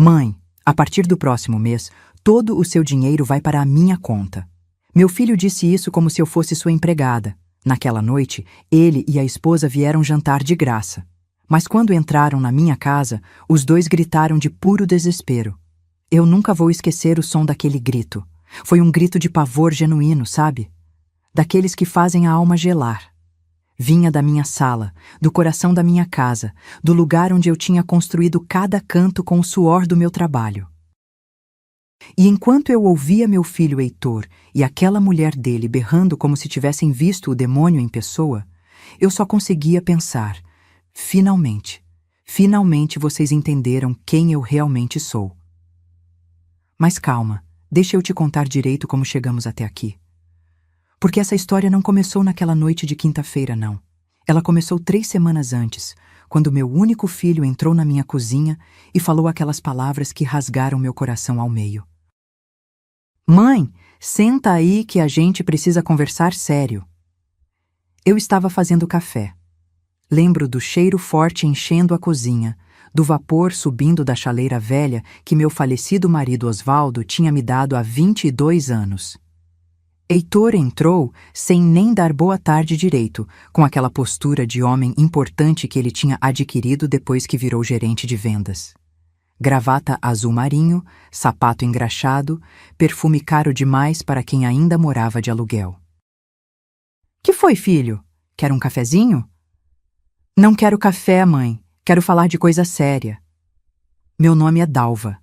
Mãe, a partir do próximo mês, todo o seu dinheiro vai para a minha conta. Meu filho disse isso como se eu fosse sua empregada. Naquela noite, ele e a esposa vieram jantar de graça. Mas quando entraram na minha casa, os dois gritaram de puro desespero. Eu nunca vou esquecer o som daquele grito. Foi um grito de pavor genuíno, sabe? Daqueles que fazem a alma gelar. Vinha da minha sala, do coração da minha casa, do lugar onde eu tinha construído cada canto com o suor do meu trabalho. E enquanto eu ouvia meu filho Heitor e aquela mulher dele berrando como se tivessem visto o demônio em pessoa, eu só conseguia pensar: finalmente, finalmente vocês entenderam quem eu realmente sou. Mas calma, deixa eu te contar direito como chegamos até aqui. Porque essa história não começou naquela noite de quinta-feira, não. Ela começou 3 semanas antes, quando meu único filho entrou na minha cozinha e falou aquelas palavras que rasgaram meu coração ao meio. Mãe, senta aí que a gente precisa conversar sério. Eu estava fazendo café. Lembro do cheiro forte enchendo a cozinha, do vapor subindo da chaleira velha que meu falecido marido Osvaldo tinha me dado há 22 anos. Heitor entrou sem nem dar boa tarde direito, com aquela postura de homem importante que ele tinha adquirido depois que virou gerente de vendas. Gravata azul marinho, sapato engraxado, perfume caro demais para quem ainda morava de aluguel. Que foi, filho? Quer um cafezinho? Não quero café, mãe. Quero falar de coisa séria. Meu nome é Dalva.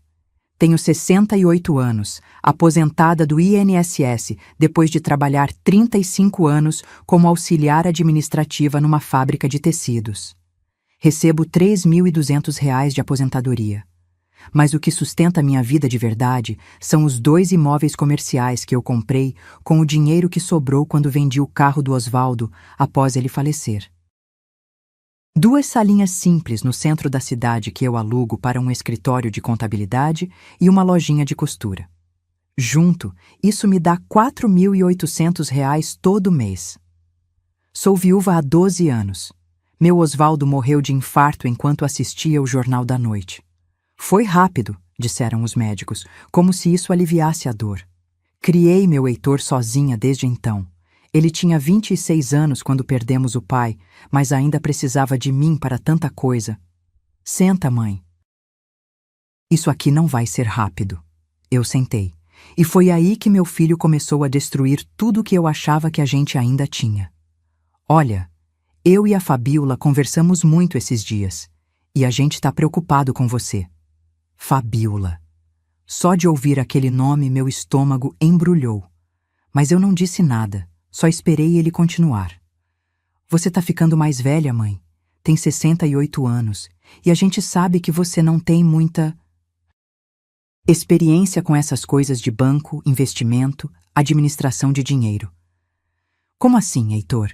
Tenho 68 anos, aposentada do INSS depois de trabalhar 35 anos como auxiliar administrativa numa fábrica de tecidos. Recebo R$ 3.200 de aposentadoria. Mas o que sustenta minha vida de verdade são os 2 imóveis comerciais que eu comprei com o dinheiro que sobrou quando vendi o carro do Osvaldo após ele falecer. 2 salinhas simples no centro da cidade que eu alugo para um escritório de contabilidade e uma lojinha de costura. Junto, isso me dá R$ 4.800 todo mês. Sou viúva há 12 anos. Meu Osvaldo morreu de infarto enquanto assistia o Jornal da Noite. Foi rápido, disseram os médicos, como se isso aliviasse a dor. Criei meu Heitor sozinha desde então. Ele tinha 26 anos quando perdemos o pai, mas ainda precisava de mim para tanta coisa. Senta, mãe. Isso aqui não vai ser rápido. Eu sentei. E foi aí que meu filho começou a destruir tudo que eu achava que a gente ainda tinha. Olha, eu e a Fabíola conversamos muito esses dias, e a gente está preocupado com você. Fabíola. Só de ouvir aquele nome meu estômago embrulhou. Mas eu não disse nada. Só esperei ele continuar. Você tá ficando mais velha, mãe. Tem 68 anos. E a gente sabe que você não tem muita experiência com essas coisas de banco, investimento, administração de dinheiro. Como assim, Heitor?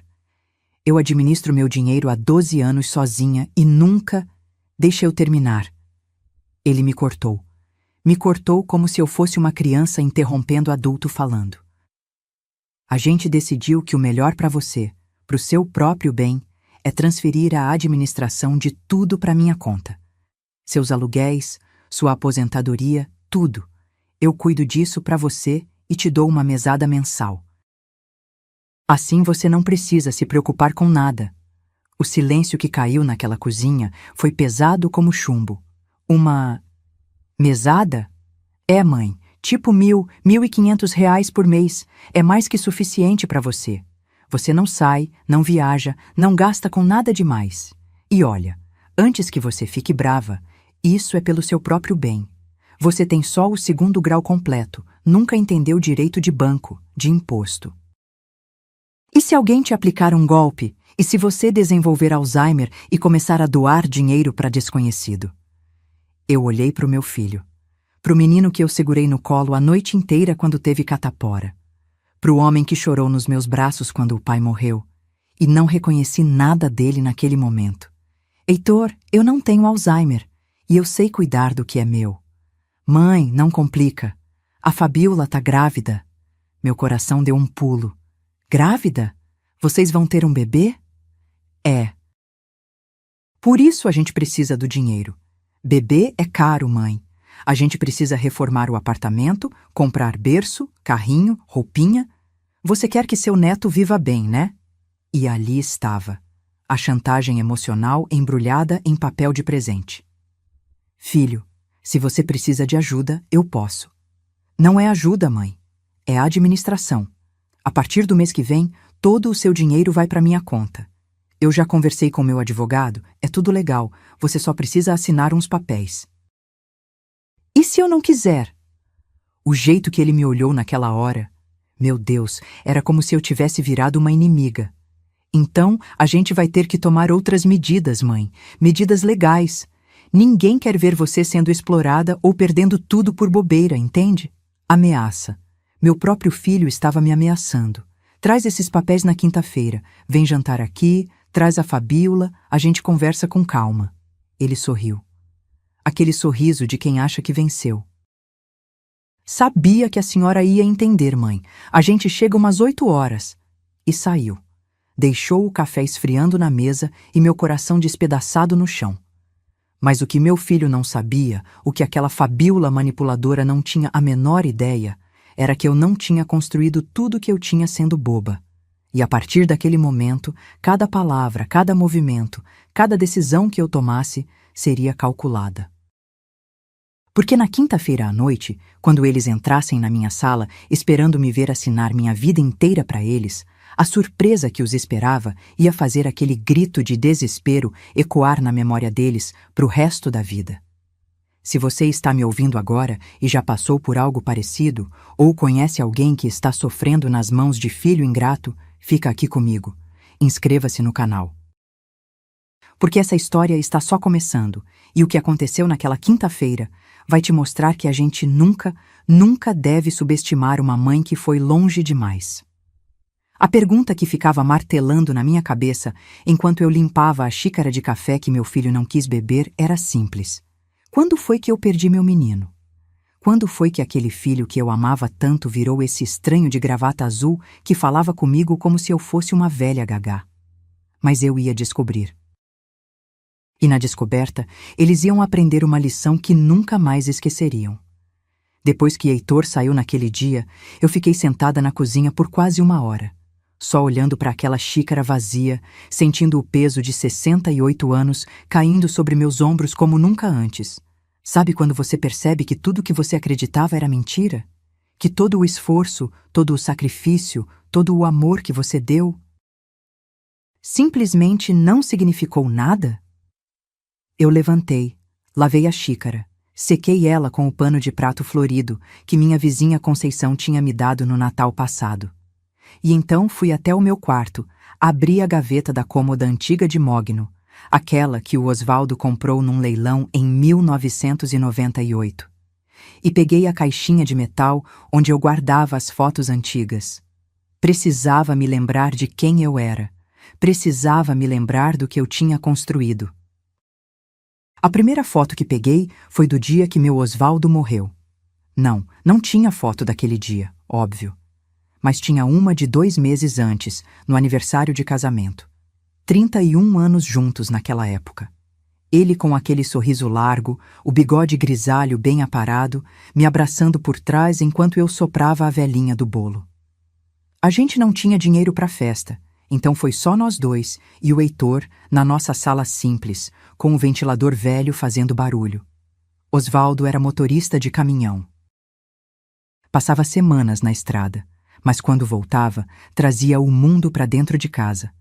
Eu administro meu dinheiro há 12 anos sozinha e nunca... Deixa eu terminar. Ele me cortou. Me cortou como se eu fosse uma criança interrompendo adulto falando. A gente decidiu que o melhor para você, para o seu próprio bem, é transferir a administração de tudo para minha conta. Seus aluguéis, sua aposentadoria, tudo. Eu cuido disso para você e te dou uma mesada mensal. Assim você não precisa se preocupar com nada. O silêncio que caiu naquela cozinha foi pesado como chumbo. Uma mesada? É, mãe. Tipo R$ 1.000, R$ 1.500 por mês. É mais que suficiente para você. Você não sai, não viaja, não gasta com nada demais. E olha, antes que você fique brava, isso é pelo seu próprio bem. Você tem só o 2º grau completo, nunca entendeu direito de banco, de imposto. E se alguém te aplicar um golpe? E se você desenvolver Alzheimer e começar a doar dinheiro para desconhecido? Eu olhei para o meu filho. Pro menino que eu segurei no colo a noite inteira quando teve catapora. Pro homem que chorou nos meus braços quando o pai morreu. E não reconheci nada dele naquele momento. Heitor, eu não tenho Alzheimer. E eu sei cuidar do que é meu. Mãe, não complica. A Fabíola tá grávida. Meu coração deu um pulo. Grávida? Vocês vão ter um bebê? É. Por isso a gente precisa do dinheiro. Bebê é caro, mãe. A gente precisa reformar o apartamento, comprar berço, carrinho, roupinha. Você quer que seu neto viva bem, né? E ali estava, a chantagem emocional embrulhada em papel de presente. Filho, se você precisa de ajuda, eu posso. Não é ajuda, mãe. É administração. A partir do mês que vem, todo o seu dinheiro vai para minha conta. Eu já conversei com meu advogado, é tudo legal, você só precisa assinar uns papéis. E se eu não quiser? O jeito que ele me olhou naquela hora, meu Deus, era como se eu tivesse virado uma inimiga. Então, a gente vai ter que tomar outras medidas, mãe, medidas legais. Ninguém quer ver você sendo explorada ou perdendo tudo por bobeira, entende? Ameaça. Meu próprio filho estava me ameaçando. Traz esses papéis na quinta-feira. Vem jantar aqui, traz a Fabiola, a gente conversa com calma. Ele sorriu. Aquele sorriso de quem acha que venceu. Sabia que a senhora ia entender, mãe. A gente chega umas 8 horas. E saiu. Deixou o café esfriando na mesa e meu coração despedaçado no chão. Mas o que meu filho não sabia, o que aquela Fabiola manipuladora não tinha a menor ideia, era que eu não tinha construído tudo que eu tinha sendo boba. E a partir daquele momento, cada palavra, cada movimento, cada decisão que eu tomasse seria calculada. Porque na quinta-feira à noite, quando eles entrassem na minha sala, esperando me ver assinar minha vida inteira para eles, a surpresa que os esperava ia fazer aquele grito de desespero ecoar na memória deles pro resto da vida. Se você está me ouvindo agora e já passou por algo parecido, ou conhece alguém que está sofrendo nas mãos de filho ingrato, fica aqui comigo. Inscreva-se no canal. Porque essa história está só começando, e o que aconteceu naquela quinta-feira vai te mostrar que a gente nunca deve subestimar uma mãe que foi longe demais. A pergunta que ficava martelando na minha cabeça enquanto eu limpava a xícara de café que meu filho não quis beber era simples. Quando foi que eu perdi meu menino? Quando foi que aquele filho que eu amava tanto virou esse estranho de gravata azul que falava comigo como se eu fosse uma velha gagá? Mas eu ia descobrir. E na descoberta, eles iam aprender uma lição que nunca mais esqueceriam. Depois que Heitor saiu naquele dia, eu fiquei sentada na cozinha por quase 1 hora. Só olhando para aquela xícara vazia, sentindo o peso de 68 anos caindo sobre meus ombros como nunca antes. Sabe quando você percebe que tudo que você acreditava era mentira? Que todo o esforço, todo o sacrifício, todo o amor que você deu simplesmente não significou nada? Eu levantei, lavei a xícara, sequei ela com o pano de prato florido que minha vizinha Conceição tinha me dado no Natal passado. E então fui até o meu quarto, abri a gaveta da cômoda antiga de mogno, aquela que o Osvaldo comprou num leilão em 1998. E peguei a caixinha de metal onde eu guardava as fotos antigas. Precisava me lembrar de quem eu era. Precisava me lembrar do que eu tinha construído. A primeira foto que peguei foi do dia que meu Osvaldo morreu. Não tinha foto daquele dia, óbvio. Mas tinha uma de 2 meses antes, no aniversário de casamento. 31 anos juntos naquela época. Ele com aquele sorriso largo, o bigode grisalho bem aparado, me abraçando por trás enquanto eu soprava a velinha do bolo. A gente não tinha dinheiro para a festa, então foi só nós dois e o Heitor na nossa sala simples, com o ventilador velho fazendo barulho. Osvaldo era motorista de caminhão. Passava semanas na estrada, mas quando voltava, trazia o mundo para dentro de casa.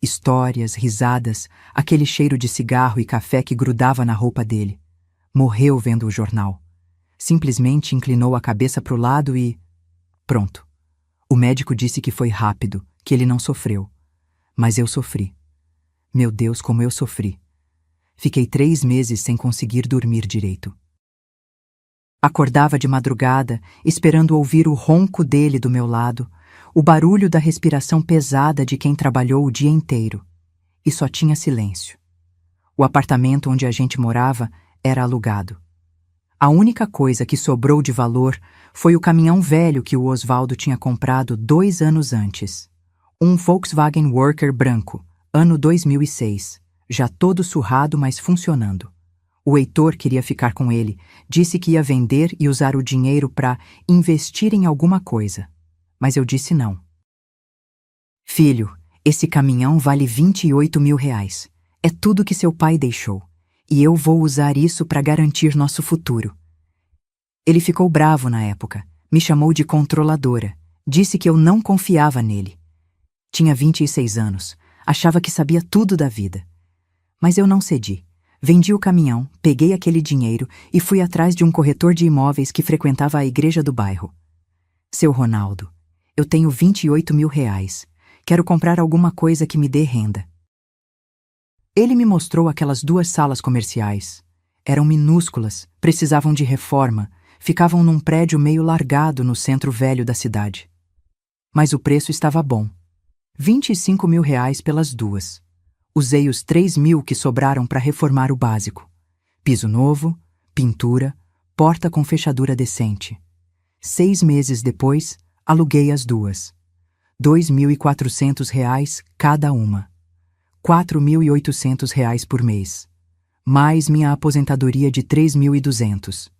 Histórias, risadas, aquele cheiro de cigarro e café que grudava na roupa dele. Morreu vendo o jornal. Simplesmente inclinou a cabeça para o lado e... pronto. O médico disse que foi rápido, que ele não sofreu. Mas eu sofri. Meu Deus, como eu sofri. Fiquei 3 meses sem conseguir dormir direito. Acordava de madrugada, esperando ouvir o ronco dele do meu lado, o barulho da respiração pesada de quem trabalhou o dia inteiro. E só tinha silêncio. O apartamento onde a gente morava era alugado. A única coisa que sobrou de valor foi o caminhão velho que o Osvaldo tinha comprado 2 anos antes. Um Volkswagen Worker branco, ano 2006, já todo surrado, mas funcionando. O Heitor queria ficar com ele, disse que ia vender e usar o dinheiro para investir em alguma coisa. Mas eu disse não. Filho, esse caminhão vale R$ 28.000. É tudo que seu pai deixou. E eu vou usar isso para garantir nosso futuro. Ele ficou bravo na época, me chamou de controladora, disse que eu não confiava nele. Tinha 26 anos, achava que sabia tudo da vida. Mas eu não cedi. Vendi o caminhão, peguei aquele dinheiro e fui atrás de um corretor de imóveis que frequentava a igreja do bairro. Seu Ronaldo, eu tenho R$ 28.000. Quero comprar alguma coisa que me dê renda. Ele me mostrou aquelas 2 salas comerciais. Eram minúsculas, precisavam de reforma, ficavam num prédio meio largado no centro velho da cidade. Mas o preço estava bom. R$ 25.000 pelas 2. Usei os 3.000 que sobraram para reformar o básico. Piso novo, pintura, porta com fechadura decente. 6 meses depois, aluguei as 2. R$ 2.400 cada uma. R$ 4.800 por mês. Mais minha aposentadoria de 3.200.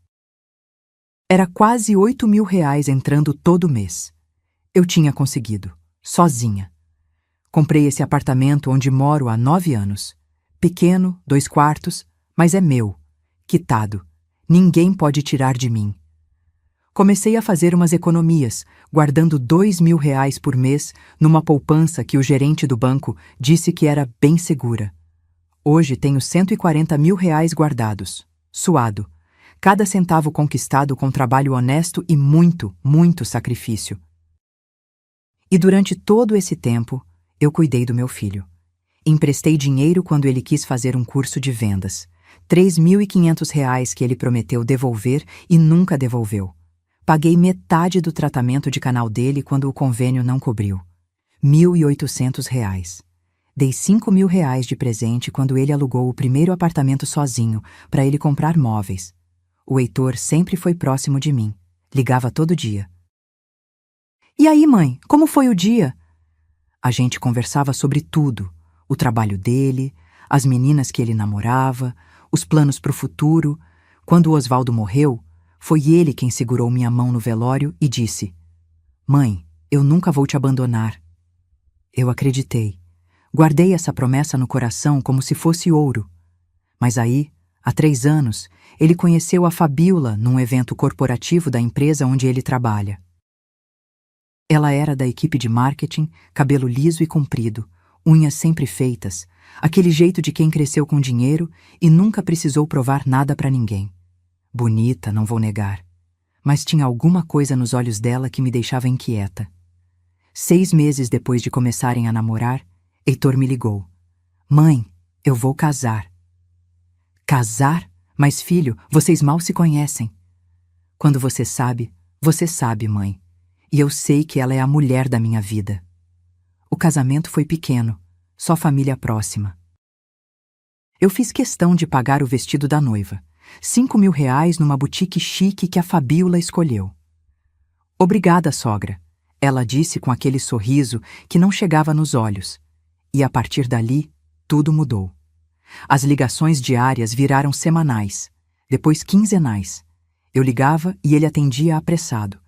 Era quase R$ 8.000 entrando todo mês. Eu tinha conseguido, sozinha. Comprei esse apartamento onde moro há 9 anos. Pequeno, 2 quartos, mas é meu. Quitado. Ninguém pode tirar de mim. Comecei a fazer umas economias, guardando R$ 2.000 por mês numa poupança que o gerente do banco disse que era bem segura. Hoje tenho R$ 140.000 guardados, suado. Cada centavo conquistado com trabalho honesto e muito, muito sacrifício. E durante todo esse tempo, eu cuidei do meu filho. Emprestei dinheiro quando ele quis fazer um curso de vendas. R$ 3.500 que ele prometeu devolver e nunca devolveu. Paguei metade do tratamento de canal dele quando o convênio não cobriu. R$ 1.800. Dei R$ 5.000 de presente quando ele alugou o primeiro apartamento sozinho, para ele comprar móveis. O Heitor sempre foi próximo de mim. Ligava todo dia. E aí, mãe, como foi o dia? A gente conversava sobre tudo. O trabalho dele, as meninas que ele namorava, os planos para o futuro. Quando o Osvaldo morreu, foi ele quem segurou minha mão no velório e disse: Mãe, eu nunca vou te abandonar. Eu acreditei. Guardei essa promessa no coração como se fosse ouro. Mas aí, há 3 anos, ele conheceu a Fabiola num evento corporativo da empresa onde ele trabalha. Ela era da equipe de marketing, cabelo liso e comprido, unhas sempre feitas, aquele jeito de quem cresceu com dinheiro e nunca precisou provar nada para ninguém. Bonita, não vou negar, mas tinha alguma coisa nos olhos dela que me deixava inquieta. 6 meses depois de começarem a namorar, Heitor me ligou. Mãe, eu vou casar. Casar? Mas filho, vocês mal se conhecem. Quando você sabe, mãe. E eu sei que ela é a mulher da minha vida. O casamento foi pequeno, só família próxima. Eu fiz questão de pagar o vestido da noiva. R$ 5.000 numa boutique chique que a Fabiola escolheu. Obrigada, sogra, ela disse com aquele sorriso que não chegava nos olhos. E a partir dali, tudo mudou. As ligações diárias viraram semanais, depois quinzenais. Eu ligava e ele atendia apressado.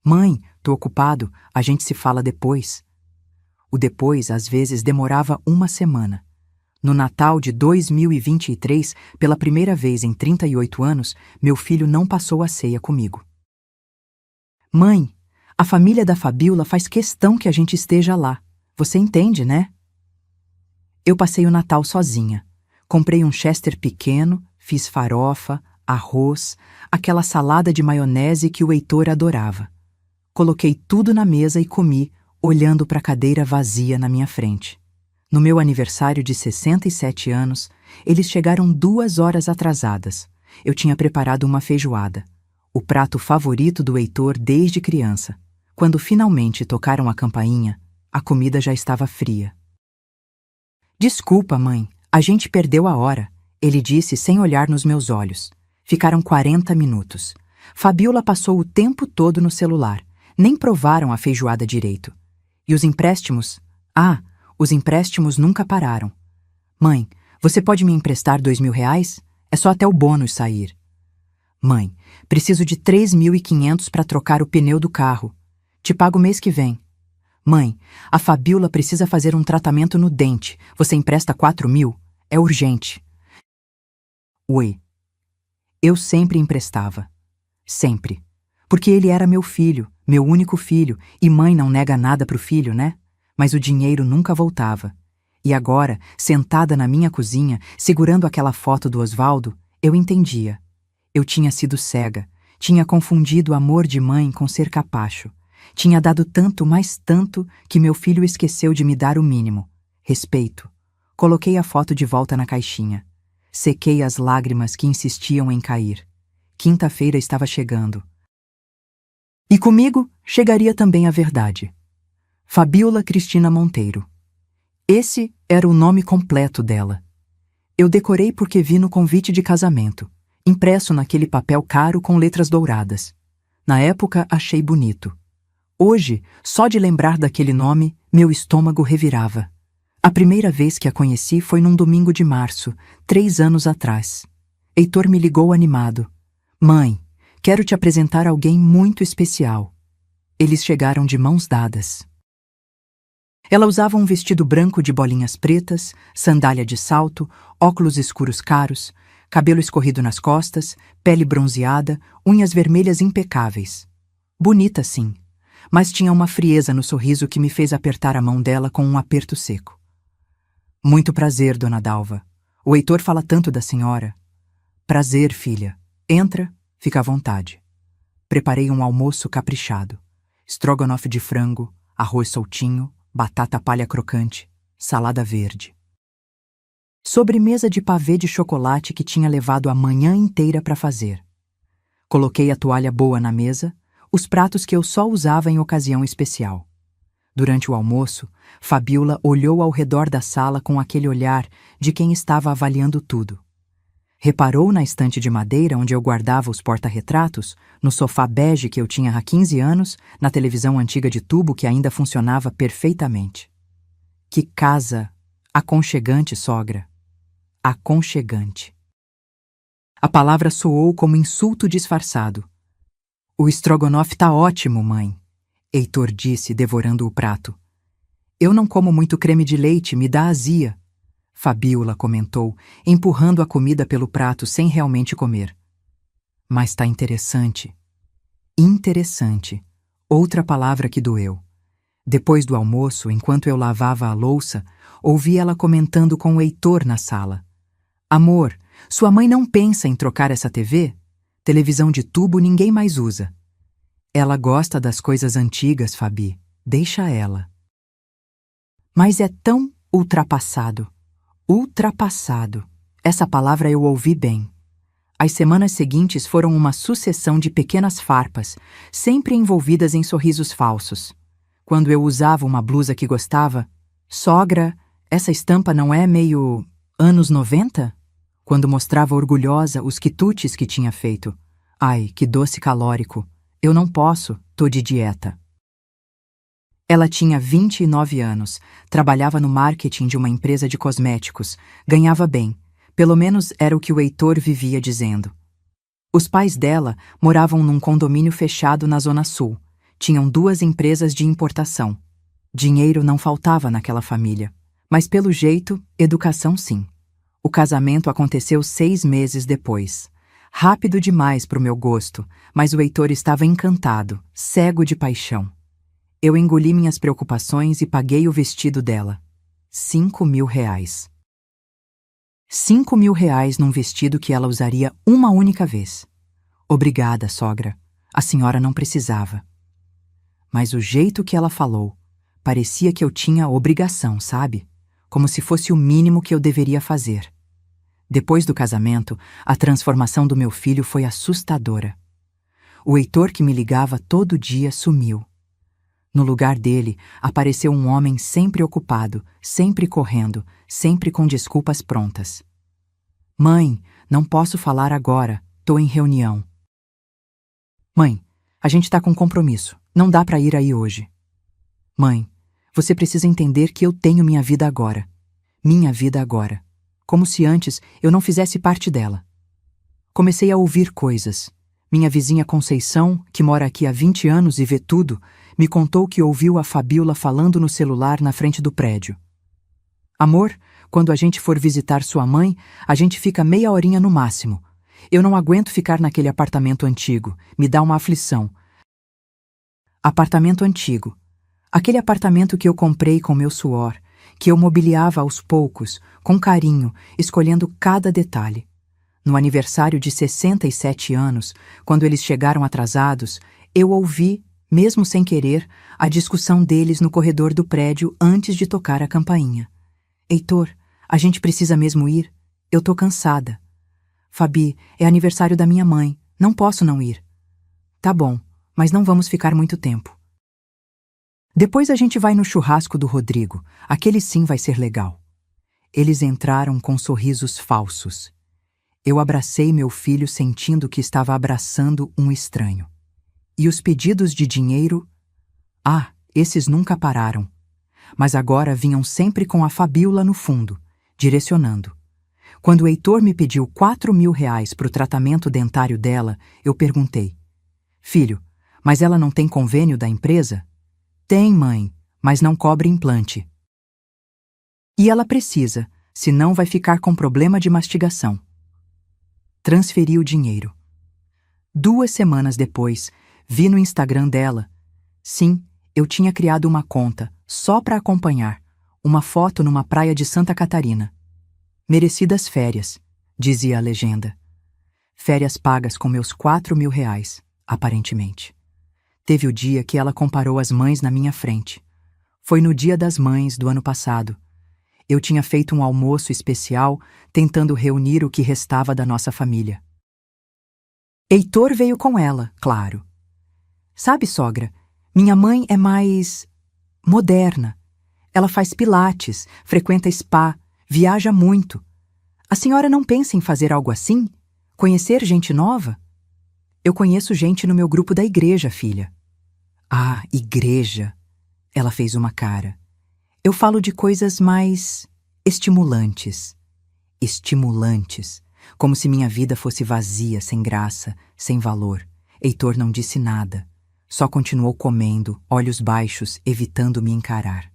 Mãe, tô ocupado, a gente se fala depois. O depois, às vezes, demorava 1 semana. No Natal de 2023, pela primeira vez em 38 anos, meu filho não passou a ceia comigo. Mãe, a família da Fabiola faz questão que a gente esteja lá. Você entende, né? Eu passei o Natal sozinha. Comprei um Chester pequeno, fiz farofa, arroz, aquela salada de maionese que o Heitor adorava. Coloquei tudo na mesa e comi, olhando para a cadeira vazia na minha frente. No meu aniversário de 67 anos, eles chegaram 2 horas atrasadas. Eu tinha preparado uma feijoada, o prato favorito do Heitor desde criança. Quando finalmente tocaram a campainha, a comida já estava fria. Desculpa, mãe, a gente perdeu a hora, ele disse sem olhar nos meus olhos. Ficaram 40 minutos. Fabiola passou o tempo todo no celular. Nem provaram a feijoada direito. E os empréstimos? Os empréstimos nunca pararam. Mãe, você pode me emprestar R$ 2.000? É só até o bônus sair. Mãe, preciso de 3.500 para trocar o pneu do carro. Te pago mês que vem. Mãe, a Fabiola precisa fazer um tratamento no dente. Você empresta 4.000? É urgente. Oi. Eu sempre emprestava. Sempre. Porque ele era meu filho, meu único filho, e mãe não nega nada pro filho, né? Mas o dinheiro nunca voltava. E agora, sentada na minha cozinha, segurando aquela foto do Osvaldo, eu entendia. Eu tinha sido cega, tinha confundido o amor de mãe com ser capacho. Tinha dado tanto, mais tanto, que meu filho esqueceu de me dar o mínimo: respeito. Coloquei a foto de volta na caixinha. Sequei as lágrimas que insistiam em cair. Quinta-feira estava chegando. E comigo chegaria também a verdade. Fabiola Cristina Monteiro. Esse era o nome completo dela. Eu decorei porque vi no convite de casamento, impresso naquele papel caro com letras douradas. Na época, achei bonito. Hoje, só de lembrar daquele nome, meu estômago revirava. A primeira vez que a conheci foi num domingo de março, 3 anos atrás. Heitor me ligou animado. Mãe, quero te apresentar alguém muito especial. Eles chegaram de mãos dadas. Ela usava um vestido branco de bolinhas pretas, sandália de salto, óculos escuros caros, cabelo escorrido nas costas, pele bronzeada, unhas vermelhas impecáveis. Bonita, sim, mas tinha uma frieza no sorriso que me fez apertar a mão dela com um aperto seco. Muito prazer, dona Dalva. O Heitor fala tanto da senhora. Prazer, filha. Entra, fica à vontade. Preparei um almoço caprichado. Estrogonofe de frango, arroz soltinho, batata palha crocante, salada verde. Sobremesa de pavê de chocolate que tinha levado a manhã inteira para fazer. Coloquei a toalha boa na mesa, os pratos que eu só usava em ocasião especial. Durante o almoço, Fabiola olhou ao redor da sala com aquele olhar de quem estava avaliando tudo. Reparou na estante de madeira onde eu guardava os porta-retratos, no sofá bege que eu tinha há 15 anos, na televisão antiga de tubo que ainda funcionava perfeitamente. Que casa aconchegante, sogra. Aconchegante. A palavra soou como insulto disfarçado. O estrogonofe tá ótimo, mãe, Heitor disse, devorando o prato. Eu não como muito creme de leite, me dá azia, Fabiola comentou, empurrando a comida pelo prato sem realmente comer. Mas tá interessante. Interessante. Outra palavra que doeu. Depois do almoço, enquanto eu lavava a louça, ouvi ela comentando com o Heitor na sala. Amor, sua mãe não pensa em trocar essa TV? Televisão de tubo ninguém mais usa. Ela gosta das coisas antigas, Fabi. Deixa ela. Mas é tão ultrapassado. Ultrapassado. Essa palavra eu ouvi bem. As semanas seguintes foram uma sucessão de pequenas farpas, sempre envolvidas em sorrisos falsos. Quando eu usava uma blusa que gostava, sogra, essa estampa não é meio anos 90? Quando mostrava orgulhosa os quitutes que tinha feito. Ai, que doce calórico. Eu não posso, tô de dieta. Ela tinha 29 anos, trabalhava no marketing de uma empresa de cosméticos, ganhava bem, pelo menos era o que o Heitor vivia dizendo. Os pais dela moravam num condomínio fechado na Zona Sul, tinham 2 empresas de importação. Dinheiro não faltava naquela família, mas pelo jeito, educação sim. O casamento aconteceu 6 meses depois. Rápido demais pro meu gosto, mas o Heitor estava encantado, cego de paixão. Eu engoli minhas preocupações e paguei o vestido dela. R$ 5.000. R$ 5.000 num vestido que ela usaria uma única vez. Obrigada, sogra. A senhora não precisava. Mas o jeito que ela falou, parecia que eu tinha obrigação, sabe? Como se fosse o mínimo que eu deveria fazer. Depois do casamento, a transformação do meu filho foi assustadora. O Heitor que me ligava todo dia sumiu. No lugar dele, apareceu um homem sempre ocupado, sempre correndo, sempre com desculpas prontas. Mãe, não posso falar agora, tô em reunião. Mãe, a gente tá com compromisso, não dá pra ir aí hoje. Mãe, você precisa entender que eu tenho minha vida agora. Minha vida agora. Como se antes eu não fizesse parte dela. Comecei a ouvir coisas. Minha vizinha Conceição, que mora aqui há 20 anos e vê tudo, me contou que ouviu a Fabiola falando no celular na frente do prédio. Amor, quando a gente for visitar sua mãe, a gente fica meia horinha no máximo. Eu não aguento ficar naquele apartamento antigo, me dá uma aflição. Apartamento antigo. Aquele apartamento que eu comprei com meu suor, que eu mobiliava aos poucos, com carinho, escolhendo cada detalhe. No aniversário de 67 anos, quando eles chegaram atrasados, eu ouvi, mesmo sem querer, a discussão deles no corredor do prédio antes de tocar a campainha. Heitor, a gente precisa mesmo ir? Eu tô cansada. Fabi, é aniversário da minha mãe, não posso não ir. Tá bom, mas não vamos ficar muito tempo. Depois a gente vai no churrasco do Rodrigo, aquele sim vai ser legal. Eles entraram com sorrisos falsos. Eu abracei meu filho sentindo que estava abraçando um estranho. E os pedidos de dinheiro? Ah, esses nunca pararam. Mas agora vinham sempre com a Fabiola no fundo, direcionando. Quando o Heitor me pediu R$ 4.000 para o tratamento dentário dela, eu perguntei: Filho, mas ela não tem convênio da empresa? Tem, mãe, mas não cobre implante. E ela precisa, senão vai ficar com problema de mastigação. Transferi o dinheiro. 2 semanas depois, vi no Instagram dela. Sim, eu tinha criado uma conta, só para acompanhar, uma foto numa praia de Santa Catarina. Merecidas férias, dizia a legenda. Férias pagas com meus R$ 4.000, aparentemente. Teve o dia que ela comparou as mães na minha frente. Foi no Dia das Mães do ano passado. Eu tinha feito um almoço especial, tentando reunir o que restava da nossa família. Heitor veio com ela, claro. Sabe, sogra, minha mãe é mais moderna. Ela faz pilates, frequenta spa, viaja muito. A senhora não pensa em fazer algo assim? Conhecer gente nova? Eu conheço gente no meu grupo da igreja, filha. Ah, igreja. Ela fez uma cara. Eu falo de coisas mais estimulantes. Estimulantes. Como se minha vida fosse vazia, sem graça, sem valor. Heitor não disse nada. Só continuou comendo, olhos baixos, evitando me encarar.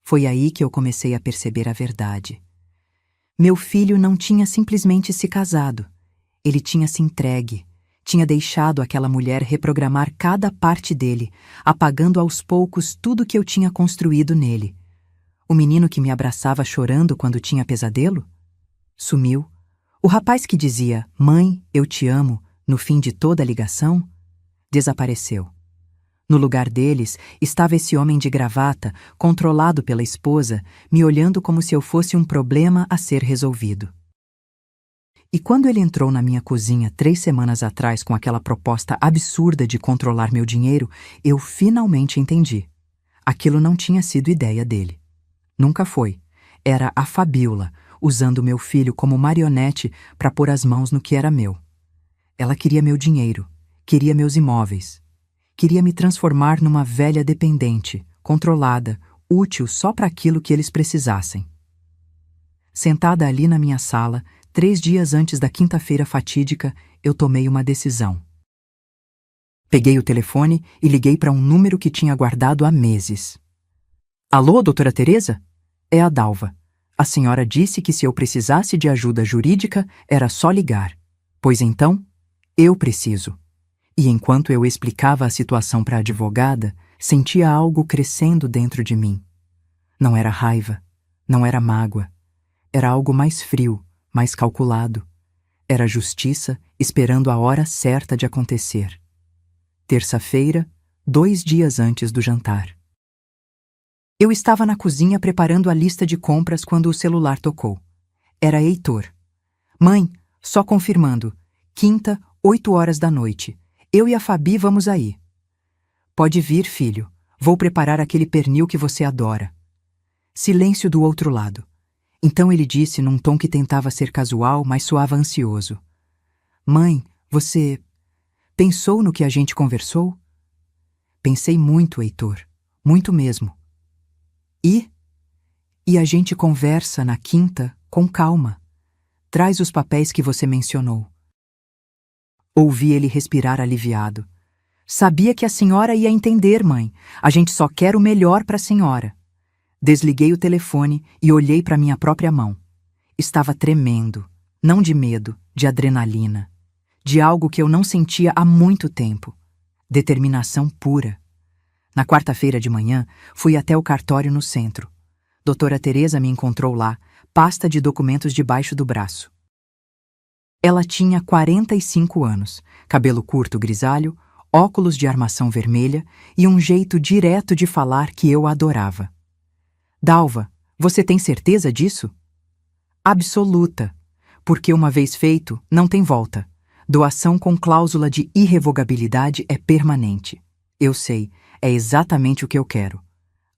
Foi aí que eu comecei a perceber a verdade. Meu filho não tinha simplesmente se casado. Ele tinha se entregue. Tinha deixado aquela mulher reprogramar cada parte dele, apagando aos poucos tudo que eu tinha construído nele. O menino que me abraçava chorando quando tinha pesadelo? Sumiu. O rapaz que dizia, mãe, eu te amo, no fim de toda a ligação? Desapareceu. No lugar deles estava esse homem de gravata, controlado pela esposa, me olhando como se eu fosse um problema a ser resolvido. E quando ele entrou na minha cozinha 3 semanas atrás com aquela proposta absurda de controlar meu dinheiro, eu finalmente entendi. Aquilo não tinha sido ideia dele. Nunca foi. Era a Fabiola, usando meu filho como marionete para pôr as mãos no que era meu. Ela queria meu dinheiro, queria meus imóveis. Queria me transformar numa velha dependente, controlada, útil só para aquilo que eles precisassem. Sentada ali na minha sala, 3 dias antes da quinta-feira fatídica, eu tomei uma decisão. Peguei o telefone e liguei para um número que tinha guardado há meses. Alô, doutora Teresa? É a Dalva. A senhora disse que se eu precisasse de ajuda jurídica, era só ligar. Pois então, eu preciso. E enquanto eu explicava a situação para a advogada, sentia algo crescendo dentro de mim. Não era raiva, não era mágoa. Era algo mais frio, mais calculado. Era justiça esperando a hora certa de acontecer. Terça-feira, 2 dias antes do jantar. Eu estava na cozinha preparando a lista de compras quando o celular tocou. Era Heitor. Mãe, só confirmando. Quinta, 8 horas da noite. Eu e a Fabi vamos aí. Pode vir, filho. Vou preparar aquele pernil que você adora. Silêncio do outro lado. Então ele disse num tom que tentava ser casual, mas soava ansioso. Mãe, você pensou no que a gente conversou? Pensei muito, Heitor. Muito mesmo. E a gente conversa na quinta com calma. Traz os papéis que você mencionou. Ouvi ele respirar aliviado. Sabia que a senhora ia entender, mãe. A gente só quer o melhor para a senhora. Desliguei o telefone e olhei para minha própria mão. Estava tremendo, não de medo, de adrenalina, de algo que eu não sentia há muito tempo. Determinação pura. Na quarta-feira de manhã, fui até o cartório no centro. Doutora Teresa me encontrou lá, pasta de documentos debaixo do braço. Ela tinha 45 anos, cabelo curto grisalho, óculos de armação vermelha e um jeito direto de falar que eu adorava. Dalva, você tem certeza disso? Absoluta, porque uma vez feito, não tem volta. Doação com cláusula de irrevogabilidade é permanente. Eu sei, é exatamente o que eu quero.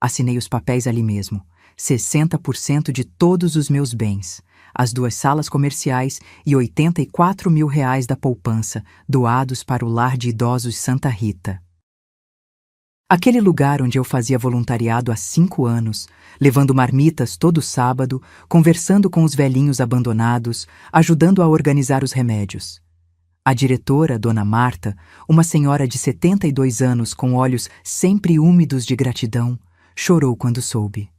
Assinei os papéis ali mesmo. 60% de todos os meus bens, as 2 salas comerciais e R$ 84 mil da poupança, doados para o Lar de Idosos Santa Rita. Aquele lugar onde eu fazia voluntariado há 5 anos, levando marmitas todo sábado, conversando com os velhinhos abandonados, ajudando a organizar os remédios. A diretora, Dona Marta, uma senhora de 72 anos com olhos sempre úmidos de gratidão, chorou quando soube.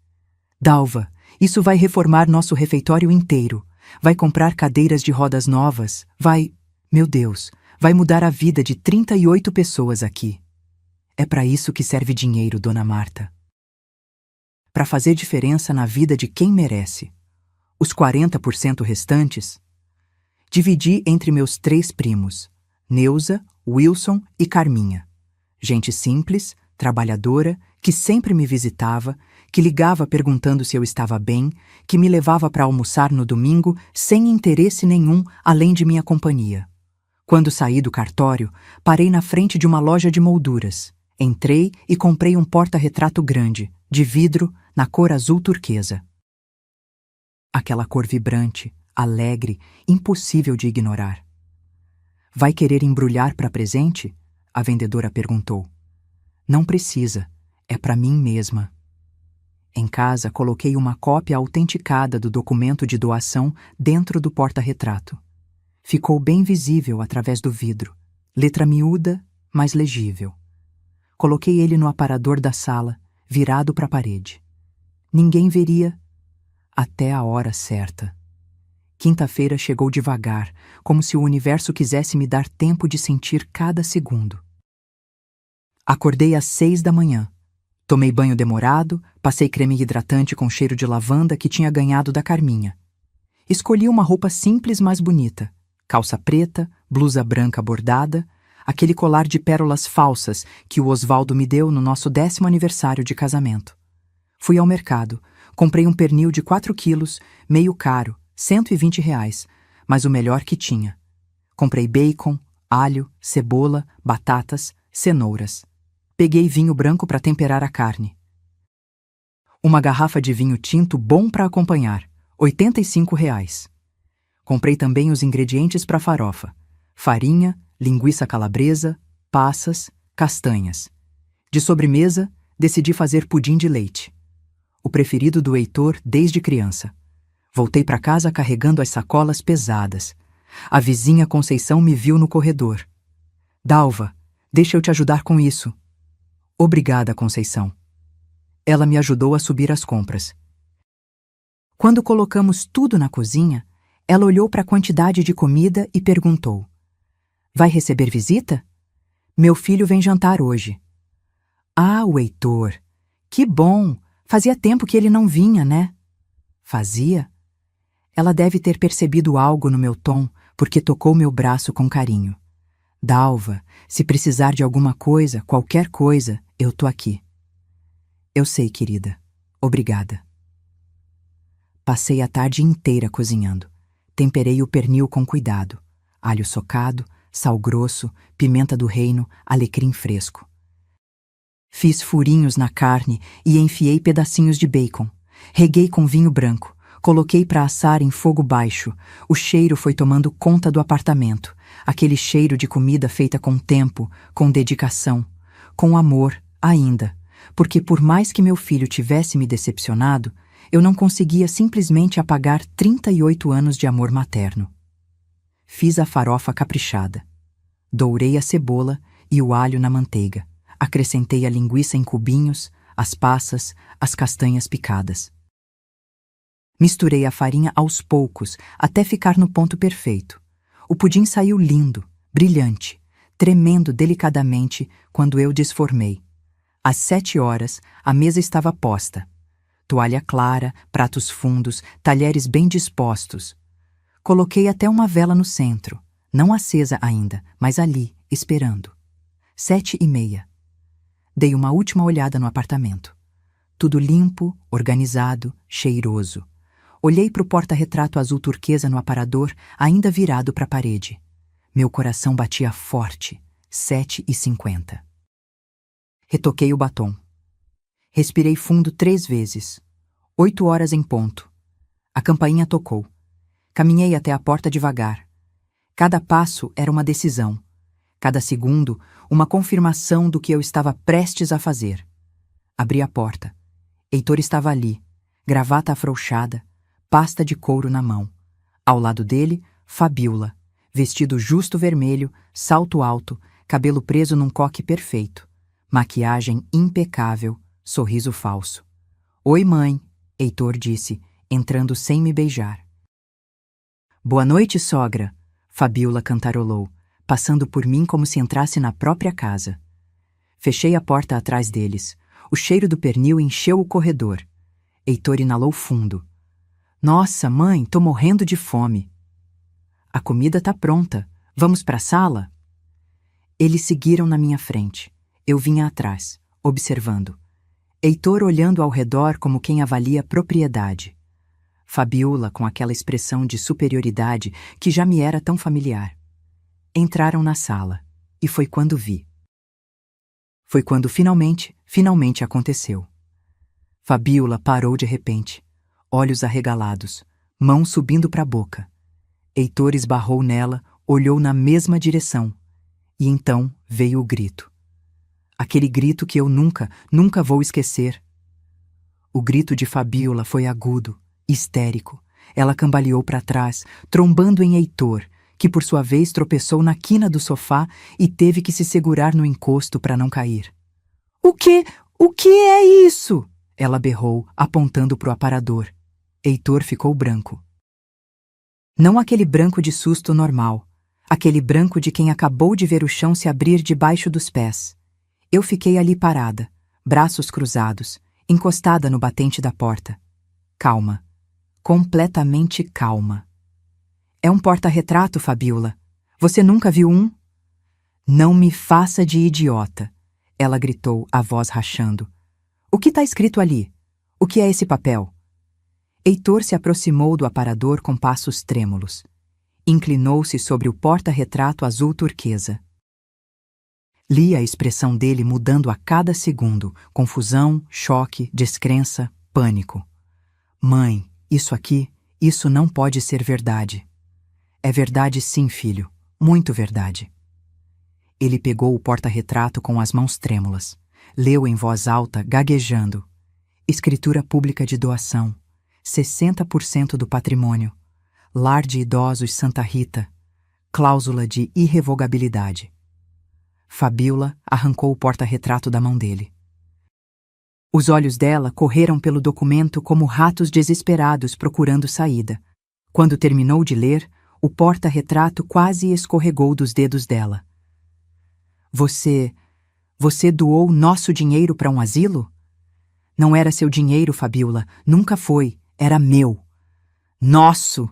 Dalva, isso vai reformar nosso refeitório inteiro. Vai comprar cadeiras de rodas novas. Meu Deus, vai mudar a vida de 38 pessoas aqui. É para isso que serve dinheiro, Dona Marta. Para fazer diferença na vida de quem merece. Os 40% restantes, dividi entre meus 3 primos, Neuza, Wilson e Carminha. Gente simples, trabalhadora, que sempre me visitava, que ligava perguntando se eu estava bem, que me levava para almoçar no domingo sem interesse nenhum além de minha companhia. Quando saí do cartório, parei na frente de uma loja de molduras. Entrei e comprei um porta-retrato grande, de vidro, na cor azul turquesa. Aquela cor vibrante, alegre, impossível de ignorar. Vai querer embrulhar para presente? A vendedora perguntou. Não precisa, é para mim mesma. Em casa, coloquei uma cópia autenticada do documento de doação dentro do porta-retrato. Ficou bem visível através do vidro, letra miúda, mas legível. Coloquei ele no aparador da sala, virado para a parede. Ninguém veria até a hora certa. Quinta-feira chegou devagar, como se o universo quisesse me dar tempo de sentir cada segundo. Acordei às 6 da manhã. Tomei banho demorado, passei creme hidratante com cheiro de lavanda que tinha ganhado da Carminha. Escolhi uma roupa simples, mas bonita. Calça preta, blusa branca bordada, aquele colar de pérolas falsas que o Osvaldo me deu no nosso 10º aniversário de casamento. Fui ao mercado, comprei um pernil de 4 quilos, meio caro, R$ 120, mas o melhor que tinha. Comprei bacon, alho, cebola, batatas, cenouras. Peguei vinho branco para temperar a carne. Uma garrafa de vinho tinto bom para acompanhar, R$ 85. Comprei também os ingredientes para farofa: farinha, linguiça calabresa, passas, castanhas. De sobremesa, decidi fazer pudim de leite. O preferido do Heitor desde criança. Voltei para casa carregando as sacolas pesadas. A vizinha Conceição me viu no corredor. Dalva, deixa eu te ajudar com isso. Obrigada, Conceição. Ela me ajudou a subir as compras. Quando colocamos tudo na cozinha, ela olhou para a quantidade de comida e perguntou: Vai receber visita? Meu filho vem jantar hoje. Ah, o Heitor. Que bom! Fazia tempo que ele não vinha, né? Fazia? Ela deve ter percebido algo no meu tom, porque tocou meu braço com carinho. Dalva, se precisar de alguma coisa, qualquer coisa, eu tô aqui. Eu sei, querida. Obrigada. Passei a tarde inteira cozinhando. Temperei o pernil com cuidado. Alho socado, sal grosso, pimenta do reino, alecrim fresco. Fiz furinhos na carne e enfiei pedacinhos de bacon. Reguei com vinho branco. Coloquei para assar em fogo baixo. O cheiro foi tomando conta do apartamento. Aquele cheiro de comida feita com tempo, com dedicação, com amor ainda. Porque por mais que meu filho tivesse me decepcionado, eu não conseguia simplesmente apagar 38 anos de amor materno. Fiz a farofa caprichada. Dourei a cebola e o alho na manteiga. Acrescentei a linguiça em cubinhos, as passas, as castanhas picadas. Misturei a farinha aos poucos, até ficar no ponto perfeito. O pudim saiu lindo, brilhante, tremendo delicadamente quando eu desformei. Às 7 horas, a mesa estava posta. Toalha clara, pratos fundos, talheres bem dispostos. Coloquei até uma vela no centro, não acesa ainda, mas ali, esperando. 7h30. Dei uma última olhada no apartamento. Tudo limpo, organizado, cheiroso. Olhei para o porta-retrato azul turquesa no aparador, ainda virado para a parede. Meu coração batia forte. 7h50. Retoquei o batom. Respirei fundo 3 vezes. 8 horas em ponto. A campainha tocou. Caminhei até a porta devagar. Cada passo era uma decisão. Cada segundo, uma confirmação do que eu estava prestes a fazer. Abri a porta. Heitor estava ali, gravata afrouxada, pasta de couro na mão. Ao lado dele, Fabiola, vestido justo vermelho, salto alto, cabelo preso num coque perfeito, maquiagem impecável, sorriso falso. "Oi, mãe", Heitor disse, entrando sem me beijar. "Boa noite, sogra", Fabiola cantarolou, passando por mim como se entrasse na própria casa. Fechei a porta atrás deles. O cheiro do pernil encheu o corredor. Heitor inalou fundo. "Nossa, mãe, tô morrendo de fome." "A comida tá pronta. Vamos pra sala?" Eles seguiram na minha frente. Eu vinha atrás, observando. Heitor olhando ao redor como quem avalia propriedade. Fabiola com aquela expressão de superioridade que já me era tão familiar. Entraram na sala, e foi quando vi. Foi quando finalmente aconteceu. Fabiola parou de repente, olhos arregalados, mão subindo para a boca. Heitor esbarrou nela, olhou na mesma direção, e então veio o grito. Aquele grito que eu nunca vou esquecer. O grito de Fabiola foi agudo, histérico. Ela cambaleou para trás, trombando em Heitor, que por sua vez tropeçou na quina do sofá e teve que se segurar no encosto para não cair. O que é isso?" Ela berrou, apontando para o aparador. Heitor ficou branco. Não aquele branco de susto normal, aquele branco de quem acabou de ver o chão se abrir debaixo dos pés. Eu fiquei ali parada, braços cruzados, encostada no batente da porta. Calma. Completamente calma. "É um porta-retrato, Fabiola. Você nunca viu um?" "Não me faça de idiota", ela gritou, a voz rachando. "O que está escrito ali? O que é esse papel?" Heitor se aproximou do aparador com passos trêmulos. Inclinou-se sobre o porta-retrato azul turquesa. Li a expressão dele mudando a cada segundo, confusão, choque, descrença, pânico. "Mãe, isso não pode ser verdade." "É verdade sim, filho, muito verdade." Ele pegou o porta-retrato com as mãos trêmulas, leu em voz alta, gaguejando. "Escritura pública de doação, 60% do patrimônio, Lar de Idosos Santa Rita, cláusula de irrevogabilidade." Fabiola arrancou o porta-retrato da mão dele. Os olhos dela correram pelo documento como ratos desesperados procurando saída. Quando terminou de ler, o porta-retrato quase escorregou dos dedos dela. Você doou nosso dinheiro para um asilo?" "Não era seu dinheiro, Fabiola, nunca foi, era meu." "Nosso!"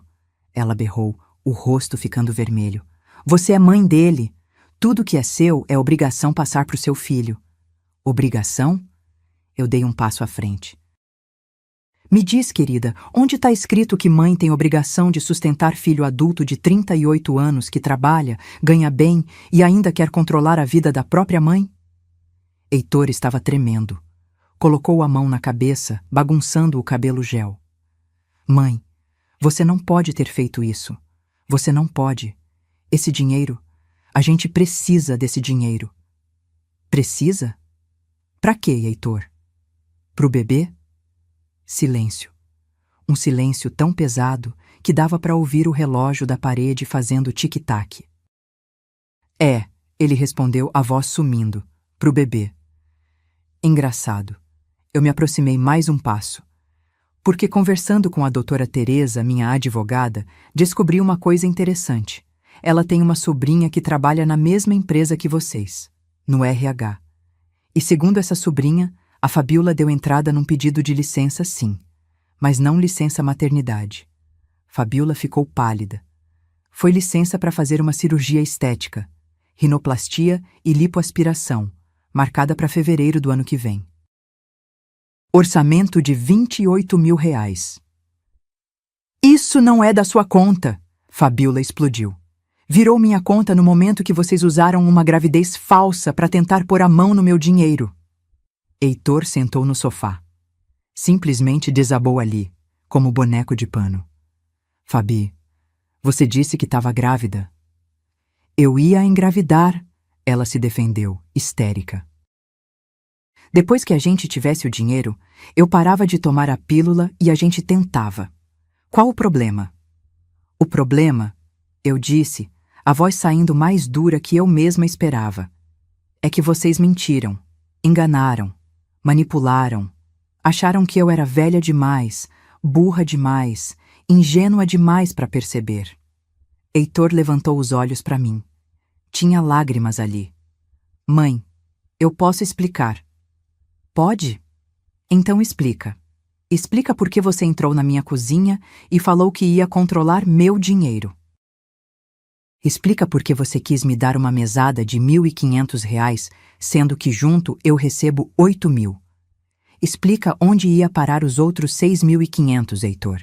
ela berrou, o rosto ficando vermelho. "Você é mãe dele. Tudo que é seu é obrigação passar para o seu filho." "Obrigação?" Eu dei um passo à frente. "Me diz, querida, onde está escrito que mãe tem obrigação de sustentar filho adulto de 38 anos que trabalha, ganha bem e ainda quer controlar a vida da própria mãe?" Heitor estava tremendo. Colocou a mão na cabeça, bagunçando o cabelo gel. "Mãe, você não pode ter feito isso. Você não pode. Esse dinheiro, a gente precisa desse dinheiro." "Precisa? Pra quê, Heitor? Pro bebê?" Silêncio. Um silêncio tão pesado que dava para ouvir o relógio da parede fazendo tic-tac. É, ele respondeu, a voz sumindo, pro bebê. Engraçado. Eu me aproximei mais um passo. Porque conversando com a doutora Teresa, minha advogada, descobri uma coisa interessante. Ela tem uma sobrinha que trabalha na mesma empresa que vocês, no RH. E segundo essa sobrinha, a Fabiola deu entrada num pedido de licença, sim, mas não licença maternidade. Fabiola ficou pálida. Foi licença para fazer uma cirurgia estética, rinoplastia e lipoaspiração, marcada para fevereiro do ano que vem. Orçamento de R$28 mil. Isso não é da sua conta, Fabiola explodiu. Virou minha conta no momento que vocês usaram uma gravidez falsa para tentar pôr a mão no meu dinheiro. Heitor sentou no sofá. Simplesmente desabou ali, como boneco de pano. Fabi, você disse que estava grávida. Eu ia engravidar, ela se defendeu, histérica. Depois que a gente tivesse o dinheiro, eu parava de tomar a pílula e a gente tentava. Qual o problema? O problema, eu disse, a voz saindo mais dura que eu mesma esperava, é que vocês mentiram, enganaram, manipularam, acharam que eu era velha demais, burra demais, ingênua demais para perceber. Heitor levantou os olhos para mim. Tinha lágrimas ali. Mãe, eu posso explicar. Pode? Então explica. Explica por que você entrou na minha cozinha e falou que ia controlar meu dinheiro. Explica por que você quis me dar uma mesada de R$1.500, sendo que junto eu recebo 8 mil. Explica onde ia parar os outros 6.500, Heitor.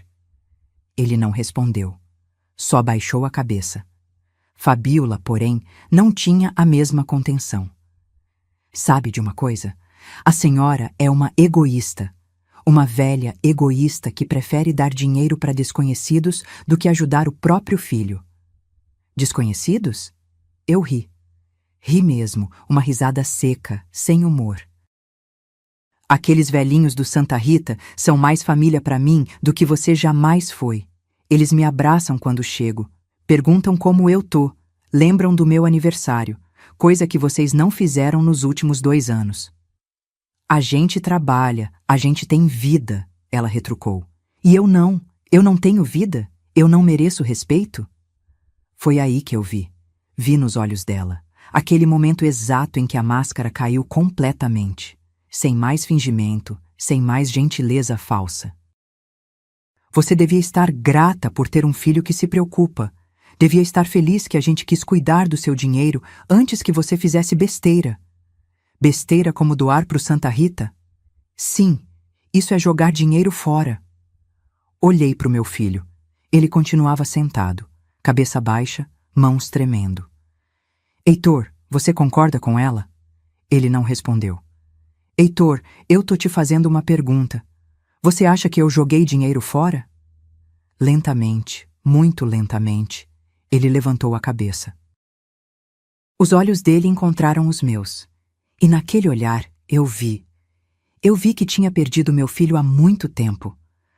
Ele não respondeu. Só baixou a cabeça. Fabiola, porém, não tinha a mesma contenção. Sabe de uma coisa? A senhora é uma egoísta. Uma velha egoísta que prefere dar dinheiro para desconhecidos do que ajudar o próprio filho. Desconhecidos? Eu ri. Ri mesmo, uma risada seca, sem humor. Aqueles velhinhos do Santa Rita são mais família para mim do que você jamais foi. Eles me abraçam quando chego, perguntam como eu tô, lembram do meu aniversário, coisa que vocês não fizeram nos últimos 2 anos. A gente trabalha, a gente tem vida, ela retrucou. E eu não tenho vida? Eu não mereço respeito? Foi aí que eu vi. Vi nos olhos dela. Aquele momento exato em que a máscara caiu completamente. Sem mais fingimento, sem mais gentileza falsa. Você devia estar grata por ter um filho que se preocupa. Devia estar feliz que a gente quis cuidar do seu dinheiro antes que você fizesse besteira. Besteira como doar para o Santa Rita? Sim, isso é jogar dinheiro fora. Olhei para o meu filho. Ele continuava sentado, cabeça baixa, mãos tremendo. Heitor, você concorda com ela? Ele não respondeu. Heitor, eu tô te fazendo uma pergunta. Você acha que eu joguei dinheiro fora? Lentamente, muito lentamente, ele levantou a cabeça. Os olhos dele encontraram os meus. E naquele olhar, eu vi. Eu vi que tinha perdido meu filho há muito tempo.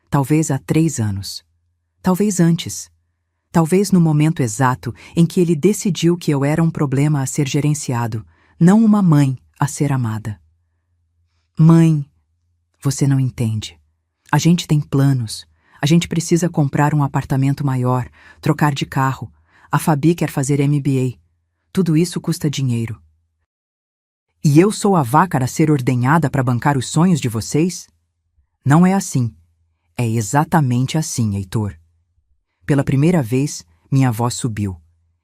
Talvez há 3 anos. Talvez antes. Talvez no momento exato em que ele decidiu que eu era um problema a ser gerenciado, não uma mãe a ser amada. Mãe, você não entende. A gente tem planos. A gente precisa comprar um apartamento maior, trocar de carro. A Fabi quer fazer MBA. Tudo isso custa dinheiro. E eu sou a vaca a ser ordenhada para bancar os sonhos de vocês? Não é assim. É exatamente assim, Heitor. Pela primeira vez, minha voz subiu.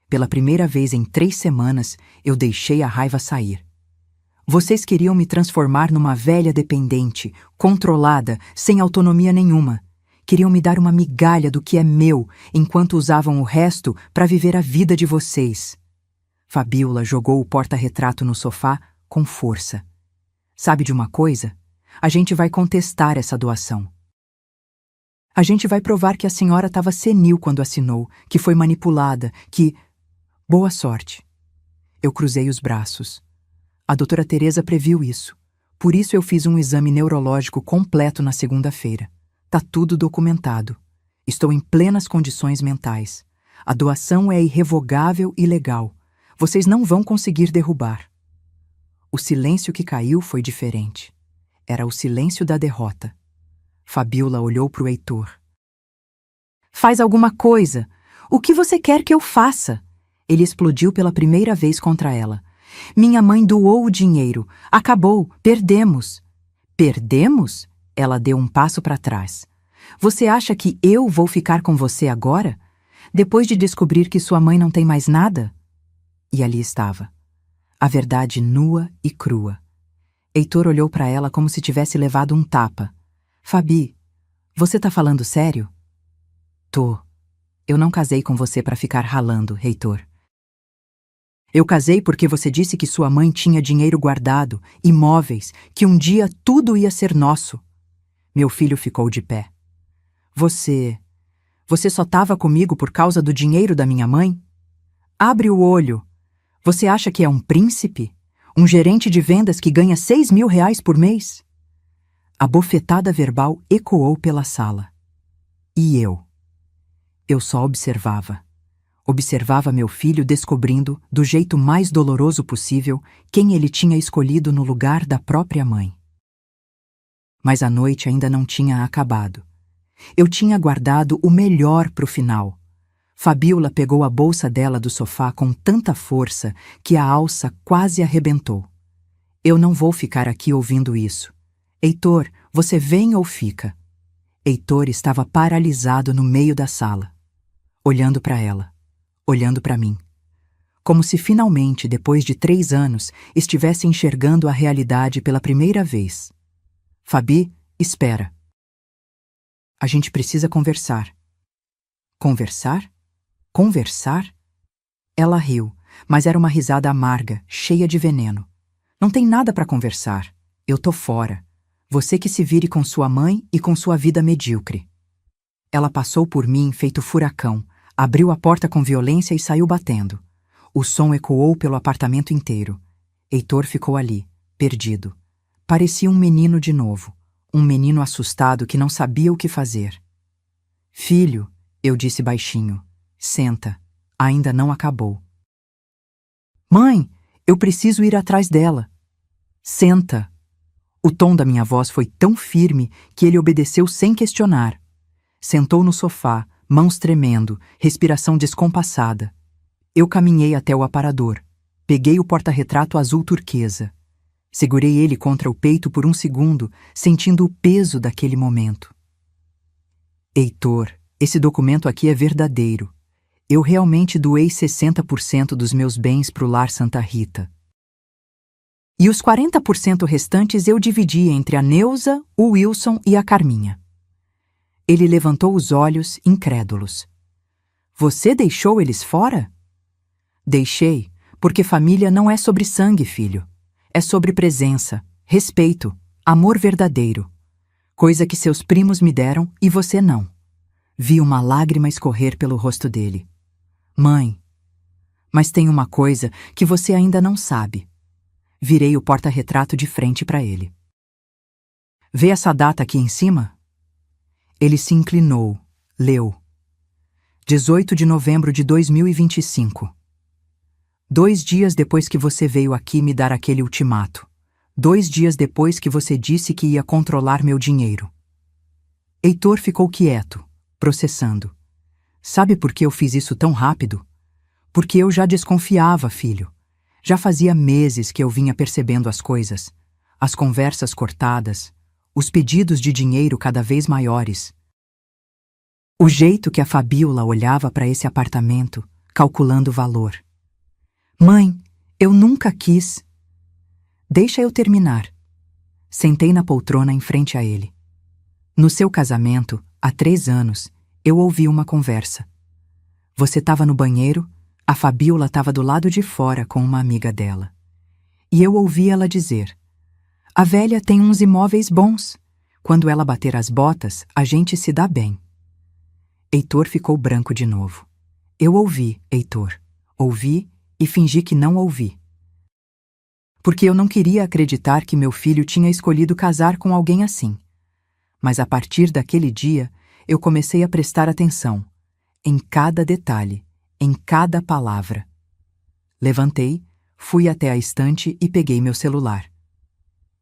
Pela primeira vez em 3 semanas, eu deixei a raiva sair. Vocês queriam me transformar numa velha dependente, controlada, sem autonomia nenhuma. Queriam me dar uma migalha do que é meu, enquanto usavam o resto para viver a vida de vocês. Fabiola jogou o porta-retrato no sofá com força. Sabe de uma coisa? A gente vai contestar essa doação. A gente vai provar que a senhora estava senil quando assinou, que foi manipulada, que... Boa sorte. Eu cruzei os braços. A doutora Teresa previu isso. Por isso eu fiz um exame neurológico completo na segunda-feira. Tá tudo documentado. Estou em plenas condições mentais. A doação é irrevogável e legal. Vocês não vão conseguir derrubar. O silêncio que caiu foi diferente. Era o silêncio da derrota. Fabiola olhou para o Heitor. Faz alguma coisa! O que você quer que eu faça? Ele explodiu pela primeira vez contra ela. Minha mãe doou o dinheiro. Acabou. Perdemos. Perdemos? Ela deu um passo para trás. Você acha que eu vou ficar com você agora? Depois de descobrir que sua mãe não tem mais nada? E ali estava. A verdade nua e crua. Heitor olhou para ela como se tivesse levado um tapa. Fabi, você tá falando sério? Tô. Eu não casei com você para ficar ralando, Heitor. Eu casei porque você disse que sua mãe tinha dinheiro guardado, imóveis, que um dia tudo ia ser nosso. Meu filho ficou de pé. Você só estava comigo por causa do dinheiro da minha mãe? Abre o olho. Você acha que é um príncipe? Um gerente de vendas que ganha 6.000 reais por mês? A bofetada verbal ecoou pela sala. E eu? Eu só observava. Observava meu filho descobrindo, do jeito mais doloroso possível, quem ele tinha escolhido no lugar da própria mãe. Mas a noite ainda não tinha acabado. Eu tinha guardado o melhor para o final. Fabiola pegou a bolsa dela do sofá com tanta força que a alça quase arrebentou. Eu não vou ficar aqui ouvindo isso. Heitor, você vem ou fica? Heitor estava paralisado no meio da sala, olhando para ela, olhando para mim. Como se finalmente, depois de 3 anos, estivesse enxergando a realidade pela primeira vez. Fabi, espera. A gente precisa conversar. Conversar? Conversar? Ela riu, mas era uma risada amarga, cheia de veneno. Não tem nada para conversar. Eu tô fora. Você que se vire com sua mãe e com sua vida medíocre. Ela passou por mim feito furacão, abriu a porta com violência e saiu batendo. O som ecoou pelo apartamento inteiro. Heitor ficou ali, perdido. Parecia um menino de novo, um menino assustado que não sabia o que fazer. Filho, eu disse baixinho, senta, ainda não acabou. Mãe, eu preciso ir atrás dela. Senta. O tom da minha voz foi tão firme que ele obedeceu sem questionar. Sentou no sofá, mãos tremendo, respiração descompassada. Eu caminhei até o aparador. Peguei o porta-retrato azul turquesa. Segurei ele contra o peito por um segundo, sentindo o peso daquele momento. Heitor, esse documento aqui é verdadeiro. Eu realmente doei 60% dos meus bens pro Lar Santa Rita. E os 40% restantes eu dividi entre a Neuza, o Wilson e a Carminha. Ele levantou os olhos, incrédulos. Você deixou eles fora? Deixei, porque família não é sobre sangue, filho. É sobre presença, respeito, amor verdadeiro. Coisa que seus primos me deram e você não. Vi uma lágrima escorrer pelo rosto dele. Mãe, mas tem uma coisa que você ainda não sabe. Virei o porta-retrato de frente para ele. Vê essa data aqui em cima? Ele se inclinou, leu. 18 de novembro de 2025. 2 dias depois que você veio aqui me dar aquele ultimato. 2 dias depois que você disse que ia controlar meu dinheiro. Heitor ficou quieto, processando. Sabe por que eu fiz isso tão rápido? Porque eu já desconfiava, filho. Já fazia meses que eu vinha percebendo as coisas. As conversas cortadas, os pedidos de dinheiro cada vez maiores. O jeito que a Fabiola olhava para esse apartamento, calculando o valor. Mãe, eu nunca quis. Deixa eu terminar. Sentei na poltrona em frente a ele. No seu casamento, há 3 anos, eu ouvi uma conversa. Você estava no banheiro, a Fabiola estava do lado de fora com uma amiga dela. E eu ouvi ela dizer: a velha tem uns imóveis bons. Quando ela bater as botas, a gente se dá bem. Heitor ficou branco de novo. Eu ouvi, Heitor. Ouvi e fingi que não ouvi. Porque eu não queria acreditar que meu filho tinha escolhido casar com alguém assim. Mas a partir daquele dia, eu comecei a prestar atenção, em cada detalhe, em cada palavra. Levantei, fui até a estante e peguei meu celular.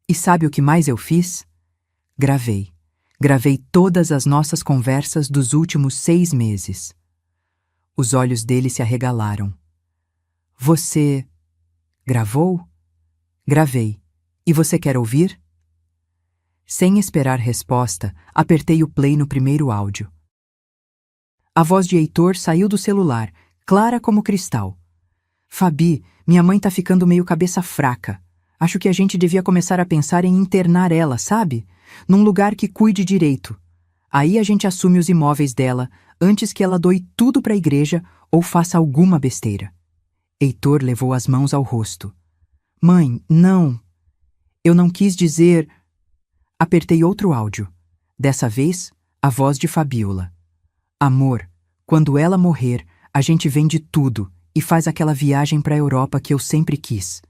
E sabe o que mais eu fiz? Gravei. Gravei todas as nossas conversas dos últimos 6 meses. Os olhos dele se arregalaram. Você gravou? Gravei. E você quer ouvir? Sem esperar resposta, apertei o play no primeiro áudio. A voz de Heitor saiu do celular, clara como cristal. Fabi, minha mãe tá ficando meio cabeça fraca. Acho que a gente devia começar a pensar em internar ela, sabe? Num lugar que cuide direito. Aí a gente assume os imóveis dela, antes que ela doe tudo pra igreja ou faça alguma besteira. Heitor levou as mãos ao rosto. Mãe, não. Eu não quis dizer... Apertei outro áudio. Dessa vez, a voz de Fabiola. Amor, quando ela morrer, a gente vende tudo e faz aquela viagem pra Europa que eu sempre quis.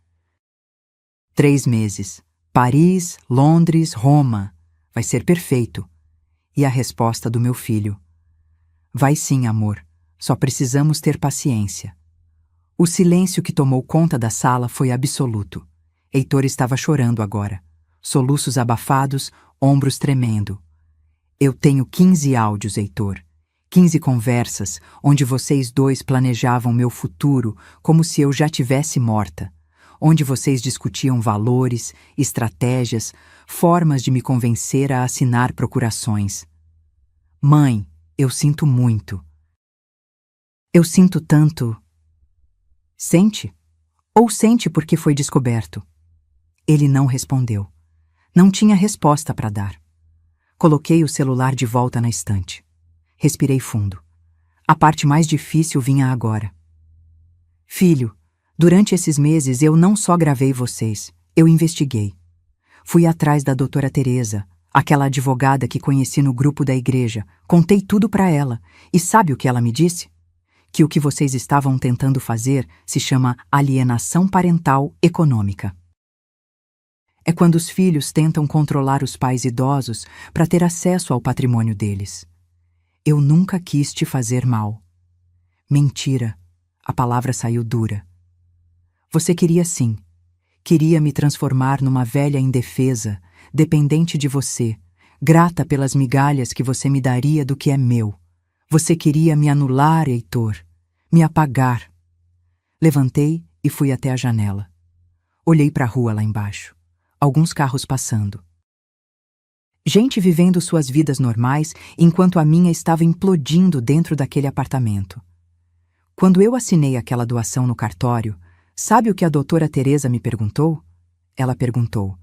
3 meses. Paris, Londres, Roma. Vai ser perfeito. E a resposta do meu filho. Vai sim, amor. Só precisamos ter paciência. O silêncio que tomou conta da sala foi absoluto. Heitor estava chorando agora. Soluços abafados, ombros tremendo. Eu tenho 15 áudios, Heitor. 15 conversas onde vocês dois planejavam meu futuro como se eu já tivesse morta. Onde vocês discutiam valores, estratégias, formas de me convencer a assinar procurações. Mãe, eu sinto muito. Eu sinto tanto. Sente? Ou sente porque foi descoberto? Ele não respondeu. Não tinha resposta para dar. Coloquei o celular de volta na estante. Respirei fundo. A parte mais difícil vinha agora. Filho, durante esses meses eu não só gravei vocês, eu investiguei. Fui atrás da doutora Teresa, aquela advogada que conheci no grupo da igreja, contei tudo para ela, e sabe o que ela me disse? Que o que vocês estavam tentando fazer se chama alienação parental econômica. É quando os filhos tentam controlar os pais idosos para ter acesso ao patrimônio deles. Eu nunca quis te fazer mal. Mentira, a palavra saiu dura. Você queria sim. Queria me transformar numa velha indefesa, dependente de você, grata pelas migalhas que você me daria do que é meu. Você queria me anular, Heitor, me apagar. Levantei e fui até a janela. Olhei para a rua lá embaixo. Alguns carros passando. Gente vivendo suas vidas normais enquanto a minha estava implodindo dentro daquele apartamento. Quando eu assinei aquela doação no cartório, sabe o que a doutora Teresa me perguntou? Ela perguntou: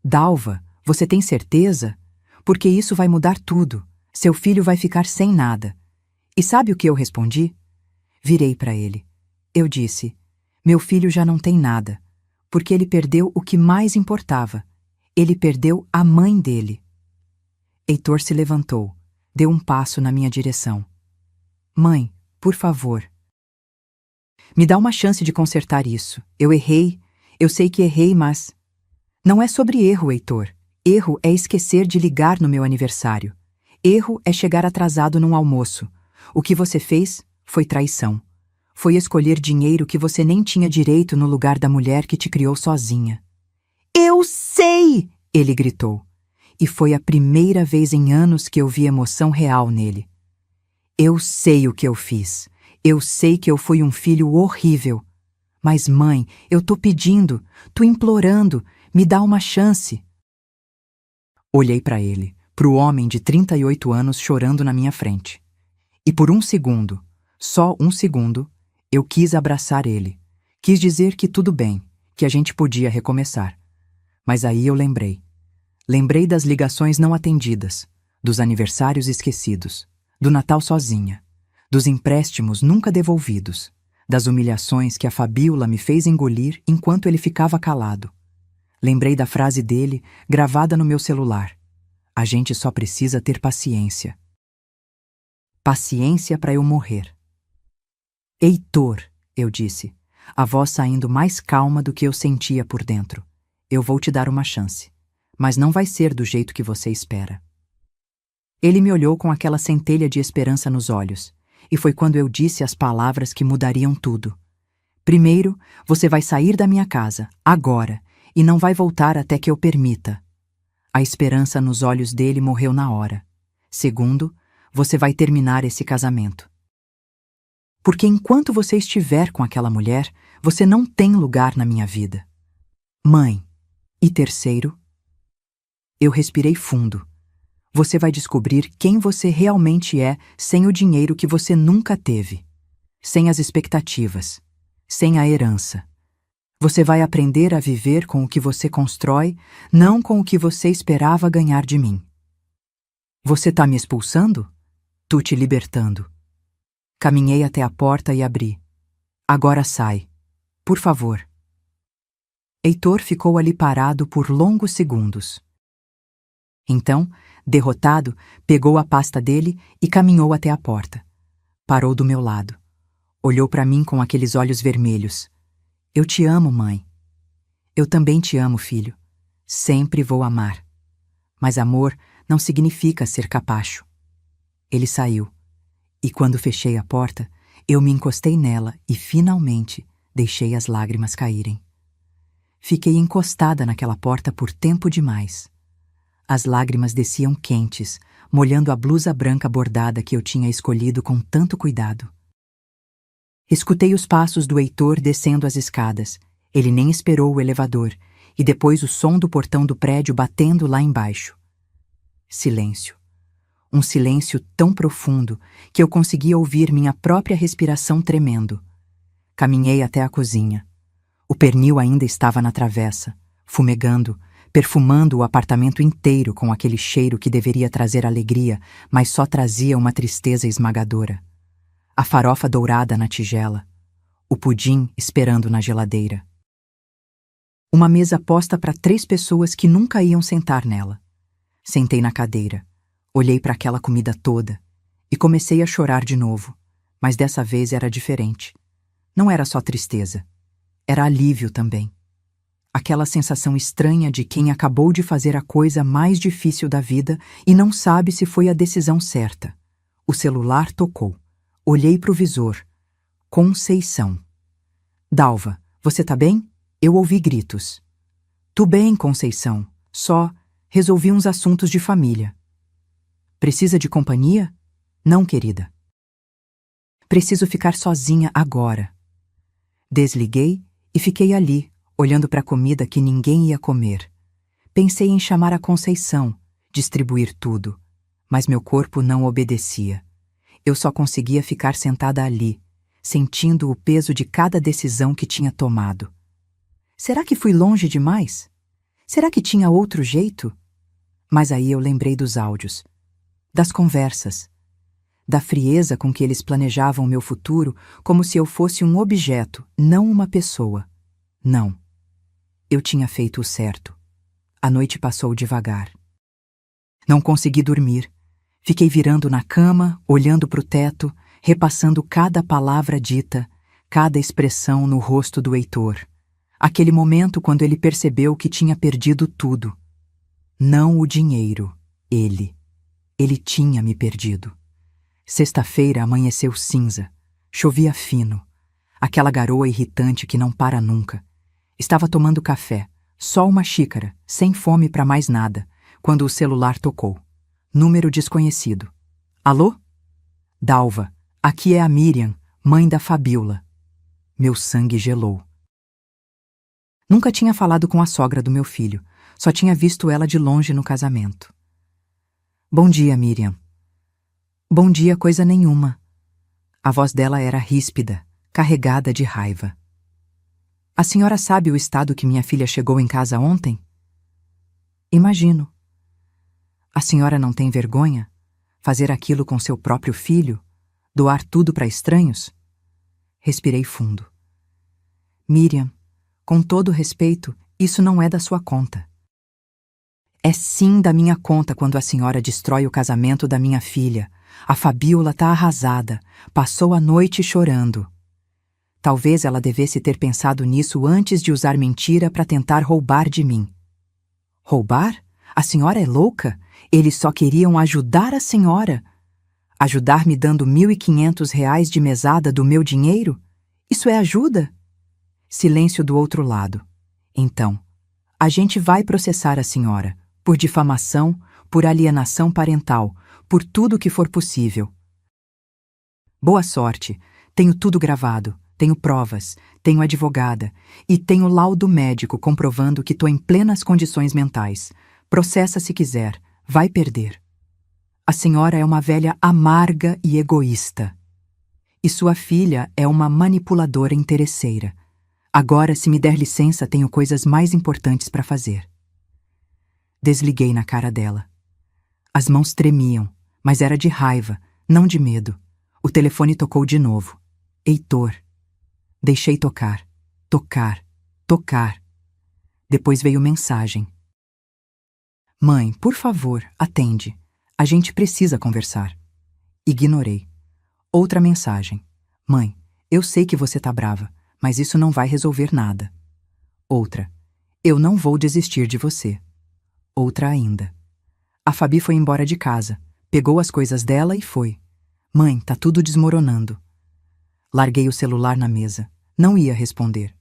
Dalva, você tem certeza? Porque isso vai mudar tudo. Seu filho vai ficar sem nada. E sabe o que eu respondi? Virei para ele. Eu disse: meu filho já não tem nada, porque ele perdeu o que mais importava. Ele perdeu a mãe dele. Heitor se levantou, deu um passo na minha direção. Mãe, por favor. Me dá uma chance de consertar isso. Eu errei, eu sei que errei, mas... Não é sobre erro, Heitor. Erro é esquecer de ligar no meu aniversário. Erro é chegar atrasado num almoço. O que você fez foi traição. Foi escolher dinheiro que você nem tinha direito no lugar da mulher que te criou sozinha. Eu sei! Ele gritou. E foi a primeira vez em anos que eu vi emoção real nele. Eu sei o que eu fiz. Eu sei que eu fui um filho horrível. Mas, mãe, eu tô pedindo, tô implorando, me dá uma chance. Olhei para ele, pro homem de 38 anos chorando na minha frente. E por um segundo, só um segundo, eu quis abraçar ele. Quis dizer que tudo bem, que a gente podia recomeçar. Mas aí eu lembrei. Lembrei das ligações não atendidas, dos aniversários esquecidos, do Natal sozinha, dos empréstimos nunca devolvidos, das humilhações que a Fabiola me fez engolir enquanto ele ficava calado. Lembrei da frase dele, gravada no meu celular. A gente só precisa ter paciência. Paciência para eu morrer. Heitor, eu disse, a voz saindo mais calma do que eu sentia por dentro. Eu vou te dar uma chance, mas não vai ser do jeito que você espera. Ele me olhou com aquela centelha de esperança nos olhos, e foi quando eu disse as palavras que mudariam tudo. Primeiro, você vai sair da minha casa, agora, e não vai voltar até que eu permita. A esperança nos olhos dele morreu na hora. Segundo, você vai terminar esse casamento. Porque enquanto você estiver com aquela mulher, você não tem lugar na minha vida. Mãe. E terceiro, eu respirei fundo. Você vai descobrir quem você realmente é sem o dinheiro que você nunca teve, sem as expectativas, sem a herança. Você vai aprender a viver com o que você constrói, não com o que você esperava ganhar de mim. Você tá me expulsando? Tô te libertando. Caminhei até a porta e abri. Agora sai. Por favor. Heitor ficou ali parado por longos segundos. Então, derrotado, pegou a pasta dele e caminhou até a porta. Parou do meu lado. Olhou para mim com aqueles olhos vermelhos. Eu te amo, mãe. Eu também te amo, filho. Sempre vou amar. Mas amor não significa ser capacho. Ele saiu. E quando fechei a porta, eu me encostei nela e, finalmente, deixei as lágrimas caírem. Fiquei encostada naquela porta por tempo demais. As lágrimas desciam quentes, molhando a blusa branca bordada que eu tinha escolhido com tanto cuidado. Escutei os passos do Heitor descendo as escadas. Ele nem esperou o elevador, e depois o som do portão do prédio batendo lá embaixo. Silêncio. Um silêncio tão profundo que eu conseguia ouvir minha própria respiração tremendo. Caminhei até a cozinha. O pernil ainda estava na travessa, fumegando, perfumando o apartamento inteiro com aquele cheiro que deveria trazer alegria, mas só trazia uma tristeza esmagadora. A farofa dourada na tigela, o pudim esperando na geladeira. Uma mesa posta para 3 pessoas que nunca iam sentar nela. Sentei na cadeira, olhei para aquela comida toda e comecei a chorar de novo, mas dessa vez era diferente. Não era só tristeza, era alívio também. Aquela sensação estranha de quem acabou de fazer a coisa mais difícil da vida e não sabe se foi a decisão certa. O celular tocou. Olhei para o visor. Conceição. Dalva, você tá bem? Eu ouvi gritos. Tô bem, Conceição. Só resolvi uns assuntos de família. Precisa de companhia? Não, querida. Preciso ficar sozinha agora. Desliguei e fiquei ali, olhando para a comida que ninguém ia comer. Pensei em chamar a Conceição, distribuir tudo, mas meu corpo não obedecia. Eu só conseguia ficar sentada ali, sentindo o peso de cada decisão que tinha tomado. Será que fui longe demais? Será que tinha outro jeito? Mas aí eu lembrei dos áudios, das conversas, da frieza com que eles planejavam meu futuro como se eu fosse um objeto, não uma pessoa. Não. Eu tinha feito o certo. A noite passou devagar. Não consegui dormir. Fiquei virando na cama, olhando para o teto, repassando cada palavra dita, cada expressão no rosto do Heitor. Aquele momento quando ele percebeu que tinha perdido tudo. Não o dinheiro, ele. Ele tinha me perdido. Sexta-feira amanheceu cinza. Chovia fino. Aquela garoa irritante que não para nunca. Estava tomando café, só uma xícara, sem fome para mais nada, quando o celular tocou. Número desconhecido. Alô? Dalva, aqui é a Miriam, mãe da Fabiola. Meu sangue gelou. Nunca tinha falado com a sogra do meu filho, só tinha visto ela de longe no casamento. Bom dia, Miriam. Bom dia, coisa nenhuma. A voz dela era ríspida, carregada de raiva. A senhora sabe o estado que minha filha chegou em casa ontem? Imagino. A senhora não tem vergonha? Fazer aquilo com seu próprio filho? Doar tudo para estranhos? Respirei fundo. Miriam, com todo respeito, isso não é da sua conta. É sim da minha conta quando a senhora destrói o casamento da minha filha. A Fabiola tá arrasada, passou a noite chorando. Talvez ela devesse ter pensado nisso antes de usar mentira para tentar roubar de mim. Roubar? A senhora é louca? Eles só queriam ajudar a senhora. Ajudar-me dando R$ 1.500 de mesada do meu dinheiro? Isso é ajuda? Silêncio do outro lado. Então, a gente vai processar a senhora por difamação, por alienação parental, por tudo que for possível. Boa sorte. Tenho tudo gravado, tenho provas, tenho advogada e tenho laudo médico comprovando que estou em plenas condições mentais. Processa se quiser, vai perder. A senhora é uma velha amarga e egoísta. E sua filha é uma manipuladora interesseira. Agora, se me der licença, tenho coisas mais importantes para fazer. Desliguei na cara dela. As mãos tremiam, mas era de raiva, não de medo. O telefone tocou de novo. Heitor. Deixei tocar, tocar, tocar. Depois veio mensagem. Mãe, por favor, atende. A gente precisa conversar. Ignorei. Outra mensagem. Mãe, eu sei que você tá brava, mas isso não vai resolver nada. Outra. Eu não vou desistir de você. Outra ainda. A Fabi foi embora de casa, pegou as coisas dela e foi. Mãe, tá tudo desmoronando. Larguei o celular na mesa. Não ia responder.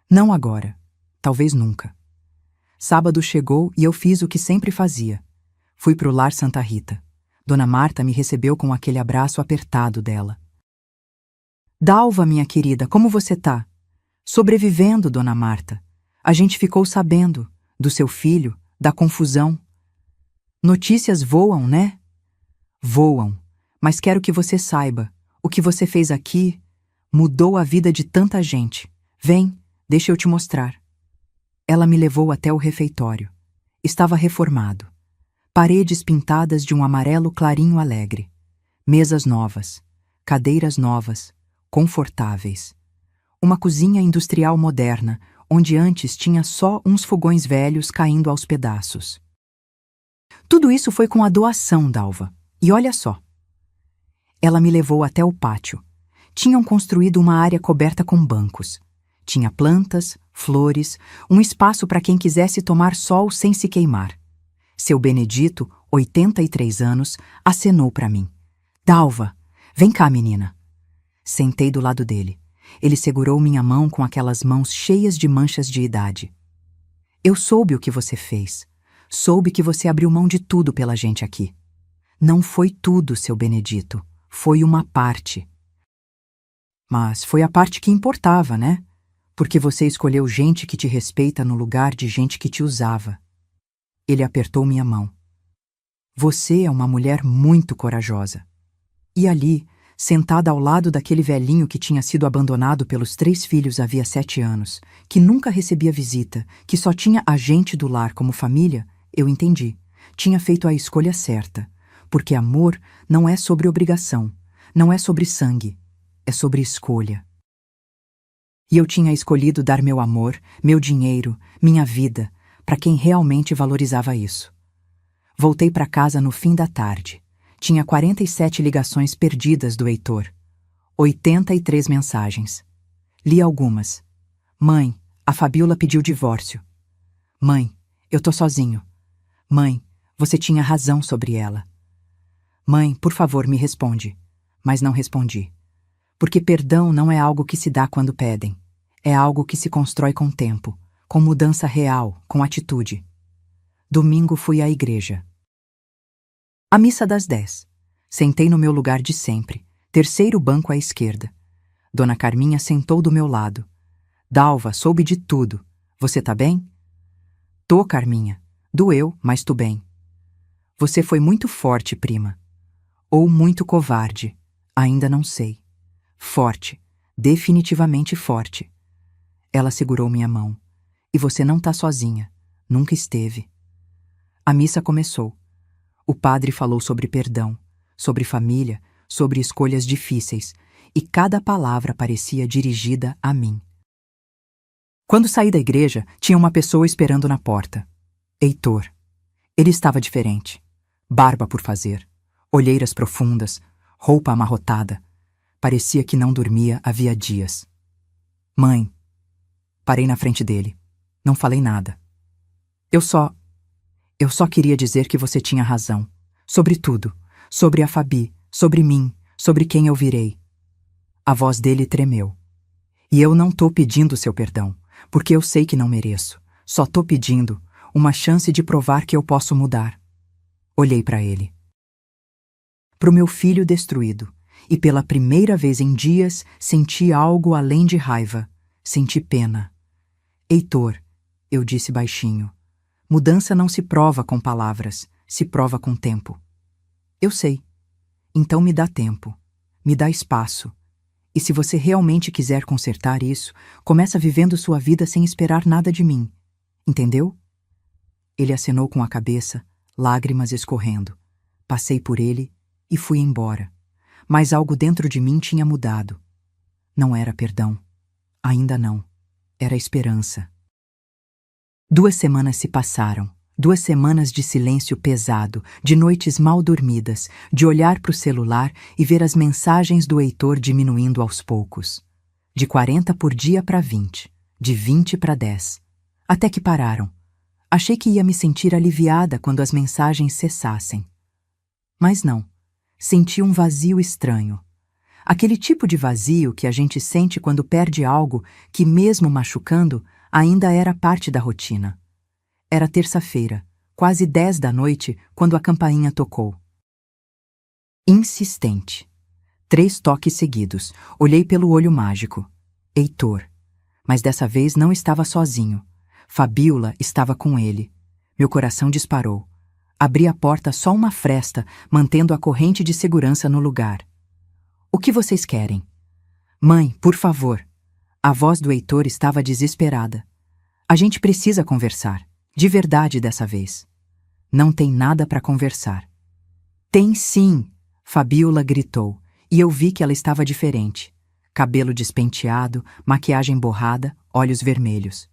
Não agora. Talvez nunca. Sábado chegou e eu fiz o que sempre fazia. Fui pro lar Santa Rita. Dona Marta me recebeu com aquele abraço apertado dela. Dalva, minha querida, como você tá? Sobrevivendo, Dona Marta. A gente ficou sabendo do seu filho, da confusão. Notícias voam, né? Voam. Mas quero que você saiba, o que você fez aqui mudou a vida de tanta gente. Vem, deixa eu te mostrar. Ela me levou até o refeitório. Estava reformado. Paredes pintadas de um amarelo clarinho alegre. Mesas novas. Cadeiras novas. Confortáveis. Uma cozinha industrial moderna, onde antes tinha só uns fogões velhos caindo aos pedaços. Tudo isso foi com a doação, Dalva. E olha só. Ela me levou até o pátio. Tinham construído uma área coberta com bancos. Tinha plantas, flores, um espaço para quem quisesse tomar sol sem se queimar. Seu Benedito, 83 anos, acenou para mim. Dalva, vem cá, menina. Sentei do lado dele. Ele segurou minha mão com aquelas mãos cheias de manchas de idade. Eu soube o que você fez. Soube que você abriu mão de tudo pela gente aqui. Não foi tudo, seu Benedito. Foi uma parte. Mas foi a parte que importava, né? Porque você escolheu gente que te respeita no lugar de gente que te usava. Ele apertou minha mão. Você é uma mulher muito corajosa. E ali, sentada ao lado daquele velhinho que tinha sido abandonado pelos 3 filhos havia 7 anos, que nunca recebia visita, que só tinha a gente do lar como família, eu entendi. Tinha feito a escolha certa. Porque amor não é sobre obrigação, não é sobre sangue, é sobre escolha. E eu tinha escolhido dar meu amor, meu dinheiro, minha vida, para quem realmente valorizava isso. Voltei para casa no fim da tarde. Tinha 47 ligações perdidas do Heitor. 83 mensagens. Li algumas. Mãe, a Fabiola pediu divórcio. Mãe, eu tô sozinho. Mãe, você tinha razão sobre ela. Mãe, por favor, me responde. Mas não respondi. Porque perdão não é algo que se dá quando pedem. É algo que se constrói com tempo, com mudança real, com atitude. Domingo fui à igreja. A missa das 10. Sentei no meu lugar de sempre, terceiro banco à esquerda. Dona Carminha sentou do meu lado. Dalva, soube de tudo. Você tá bem? Tô, Carminha. Doeu, mas tô bem. Você foi muito forte, prima. Ou muito covarde. Ainda não sei. Forte. Definitivamente forte. Ela segurou minha mão. E você não tá sozinha. Nunca esteve. A missa começou. O padre falou sobre perdão, sobre família, sobre escolhas difíceis, e cada palavra parecia dirigida a mim. Quando saí da igreja, tinha uma pessoa esperando na porta. Heitor. Ele estava diferente. Barba por fazer, olheiras profundas, roupa amarrotada. Parecia que não dormia havia dias. Mãe. Parei na frente dele. Não falei nada. Eu só... Eu só queria dizer que você tinha razão. Sobre tudo. Sobre a Fabi, sobre mim, sobre quem eu virei. A voz dele tremeu. E eu não tô pedindo seu perdão, porque eu sei que não mereço. Só tô pedindo uma chance de provar que eu posso mudar. Olhei para ele. Pro meu filho destruído. E pela primeira vez em dias senti algo além de raiva. Senti pena. Heitor, eu disse baixinho, mudança não se prova com palavras, se prova com tempo. Eu sei. Então me dá tempo. Me dá espaço. E se você realmente quiser consertar isso, começa vivendo sua vida sem esperar nada de mim. Entendeu? Ele acenou com a cabeça, lágrimas escorrendo. Passei por ele e fui embora. Mas algo dentro de mim tinha mudado. Não era perdão. Ainda não. Era esperança. 2 semanas se passaram. 2 semanas de silêncio pesado, de noites mal dormidas, de olhar para o celular e ver as mensagens do Heitor diminuindo aos poucos. De 40 por dia para 20, de 20 para 10. Até que pararam. Achei que ia me sentir aliviada quando as mensagens cessassem. Mas não. Senti um vazio estranho. Aquele tipo de vazio que a gente sente quando perde algo que, mesmo machucando, ainda era parte da rotina. Era terça-feira, quase 10 da noite, quando a campainha tocou. Insistente. 3 toques seguidos. Olhei pelo olho mágico. Heitor. Mas dessa vez não estava sozinho. Fabiola estava com ele. Meu coração disparou. Abri a porta só uma fresta, mantendo a corrente de segurança no lugar. O que vocês querem? Mãe, por favor. A voz do Heitor estava desesperada. A gente precisa conversar. De verdade dessa vez. Não tem nada para conversar. Tem sim, Fabiola gritou, e eu vi que ela estava diferente. Cabelo despenteado, maquiagem borrada, olhos vermelhos.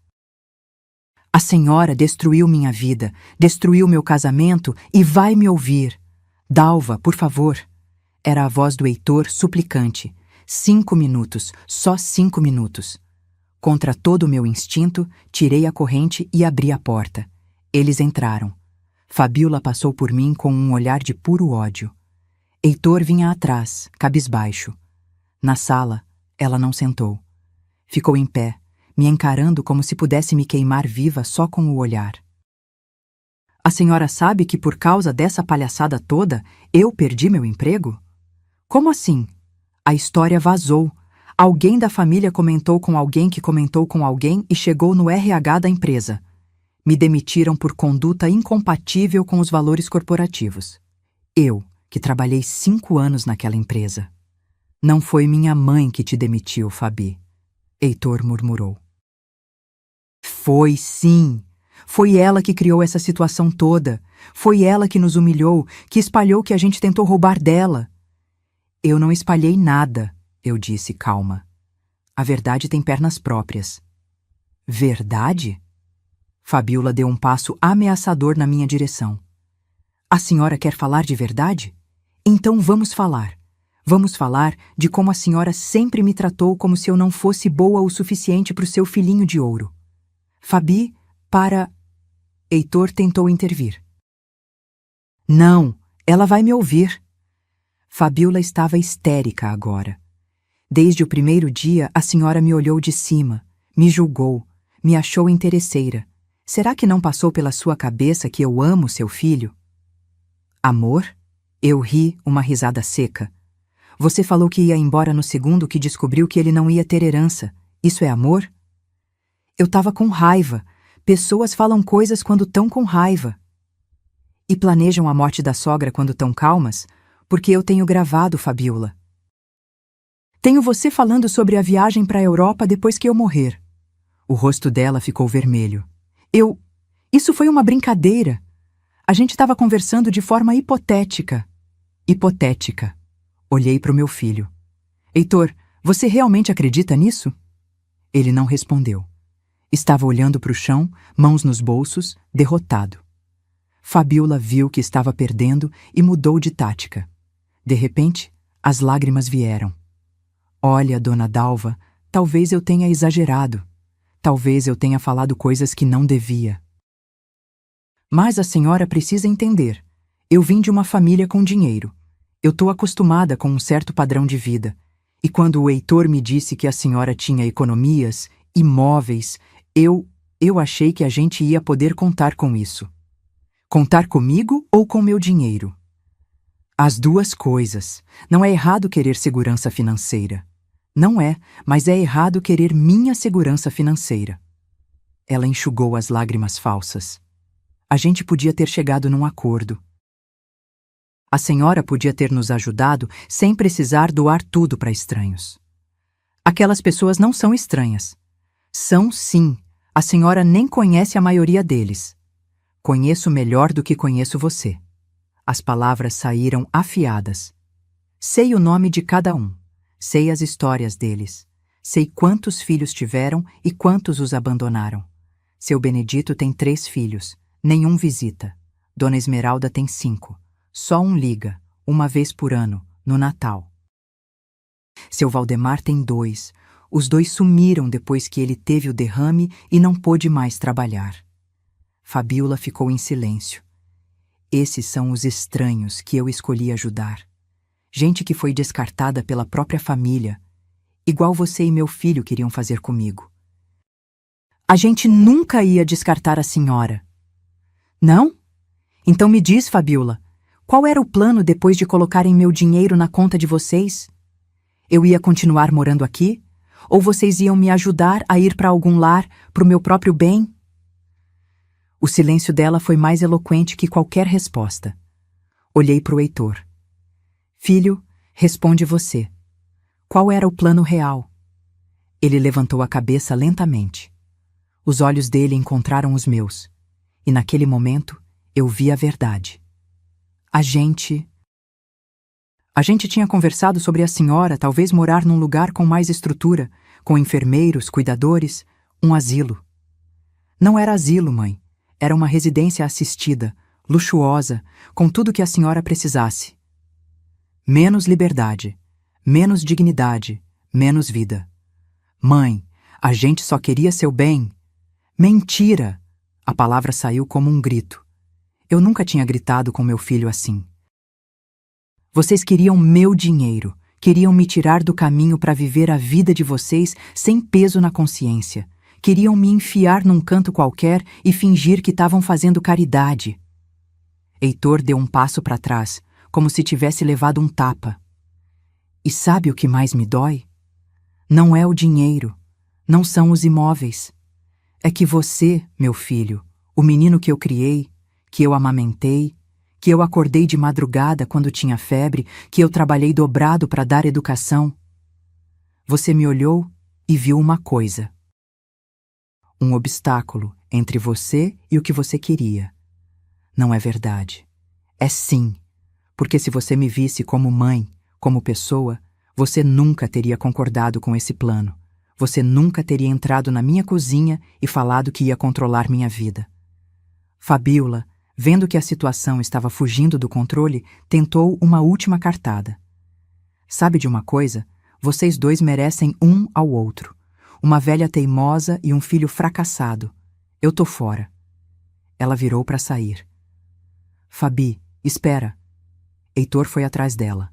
A senhora destruiu minha vida, destruiu meu casamento e vai me ouvir. Dalva, por favor. Era a voz do Heitor suplicante. 5 minutos, só 5 minutos. Contra todo o meu instinto, tirei a corrente e abri a porta. Eles entraram. Fabiola passou por mim com um olhar de puro ódio. Heitor vinha atrás, cabisbaixo. Na sala, ela não sentou. Ficou em pé, me encarando como se pudesse me queimar viva só com o olhar. A senhora sabe que por causa dessa palhaçada toda, eu perdi meu emprego? Como assim? A história vazou. Alguém da família comentou com alguém que comentou com alguém e chegou no RH da empresa. Me demitiram por conduta incompatível com os valores corporativos. Eu, que trabalhei 5 anos naquela empresa. Não foi minha mãe que te demitiu, Fabi. Heitor murmurou. Foi sim. Foi ela que criou essa situação toda. Foi ela que nos humilhou, que espalhou que a gente tentou roubar dela. Eu não espalhei nada, eu disse calma. A verdade tem pernas próprias. Verdade? Fabiola deu um passo ameaçador na minha direção. A senhora quer falar de verdade? Então vamos falar. Vamos falar de como a senhora sempre me tratou como se eu não fosse boa o suficiente para o seu filhinho de ouro. Fabi, para... Heitor tentou intervir. Não, ela vai me ouvir. Fabiola estava histérica agora. Desde o primeiro dia, a senhora me olhou de cima, me julgou, me achou interesseira. Será que não passou pela sua cabeça que eu amo seu filho? Amor? Eu ri, uma risada seca. Você falou que ia embora no segundo que descobriu que ele não ia ter herança. Isso é amor? Eu tava com raiva. Pessoas falam coisas quando tão com raiva. E planejam a morte da sogra quando tão calmas, porque eu tenho gravado, Fabiola. Tenho você falando sobre a viagem para a Europa depois que eu morrer. O rosto dela ficou vermelho. Isso foi uma brincadeira. A gente estava conversando de forma hipotética. Hipotética. Olhei para o meu filho. Heitor, você realmente acredita nisso? Ele não respondeu. Estava olhando para o chão, mãos nos bolsos, derrotado. Fabiola viu que estava perdendo e mudou de tática. De repente, as lágrimas vieram. Olha, dona Dalva, talvez eu tenha exagerado. Talvez eu tenha falado coisas que não devia. Mas a senhora precisa entender. Eu vim de uma família com dinheiro. Eu tô acostumada com um certo padrão de vida. E quando o Heitor me disse que a senhora tinha economias, imóveis, eu achei que a gente ia poder contar com isso. Contar comigo ou com meu dinheiro? As duas coisas. Não é errado querer segurança financeira. Não é, mas é errado querer minha segurança financeira. Ela enxugou as lágrimas falsas. A gente podia ter chegado num acordo. A senhora podia ter nos ajudado sem precisar doar tudo para estranhos. Aquelas pessoas não são estranhas. São, sim. A senhora nem conhece a maioria deles. Conheço melhor do que conheço você. As palavras saíram afiadas. Sei o nome de cada um. Sei as histórias deles. Sei quantos filhos tiveram e quantos os abandonaram. Seu Benedito tem 3 filhos. Nenhum visita. Dona Esmeralda tem 5. Só um liga, uma vez por ano, no Natal. Seu Valdemar tem 2. Os 2 sumiram depois que ele teve o derrame e não pôde mais trabalhar. Fabiola ficou em silêncio. Esses são os estranhos que eu escolhi ajudar. Gente que foi descartada pela própria família, igual você e meu filho queriam fazer comigo. A gente nunca ia descartar a senhora. Não? Então me diz, Fabiola, qual era o plano depois de colocarem meu dinheiro na conta de vocês? Eu ia continuar morando aqui? Ou vocês iam me ajudar a ir para algum lar, para o meu próprio bem? O silêncio dela foi mais eloquente que qualquer resposta. Olhei para o Heitor. Filho, responde você. Qual era o plano real? Ele levantou a cabeça lentamente. Os olhos dele encontraram os meus. E naquele momento, eu vi a verdade. A gente tinha conversado sobre a senhora talvez morar num lugar com mais estrutura, com enfermeiros, cuidadores, um asilo. Não era asilo, mãe. Era uma residência assistida, luxuosa, com tudo que a senhora precisasse. Menos liberdade, menos dignidade, menos vida. Mãe, a gente só queria seu bem. Mentira! A palavra saiu como um grito. Eu nunca tinha gritado com meu filho assim. Vocês queriam meu dinheiro, queriam me tirar do caminho para viver a vida de vocês sem peso na consciência. Queriam me enfiar num canto qualquer e fingir que estavam fazendo caridade. Heitor deu um passo para trás, como se tivesse levado um tapa. E sabe o que mais me dói? Não é o dinheiro, não são os imóveis. É que você, meu filho, o menino que eu criei, que eu amamentei, que eu acordei de madrugada quando tinha febre, que eu trabalhei dobrado para dar educação. Você me olhou e viu uma coisa. Um obstáculo entre você e o que você queria. Não é verdade. É sim, porque se você me visse como mãe, como pessoa, você nunca teria concordado com esse plano. Você nunca teria entrado na minha cozinha e falado que ia controlar minha vida. Fabiola, vendo que a situação estava fugindo do controle, tentou uma última cartada. Sabe de uma coisa? Vocês 2 merecem um ao outro. Uma velha teimosa e um filho fracassado. Eu tô fora. Ela virou para sair. Fabi, espera. Heitor foi atrás dela.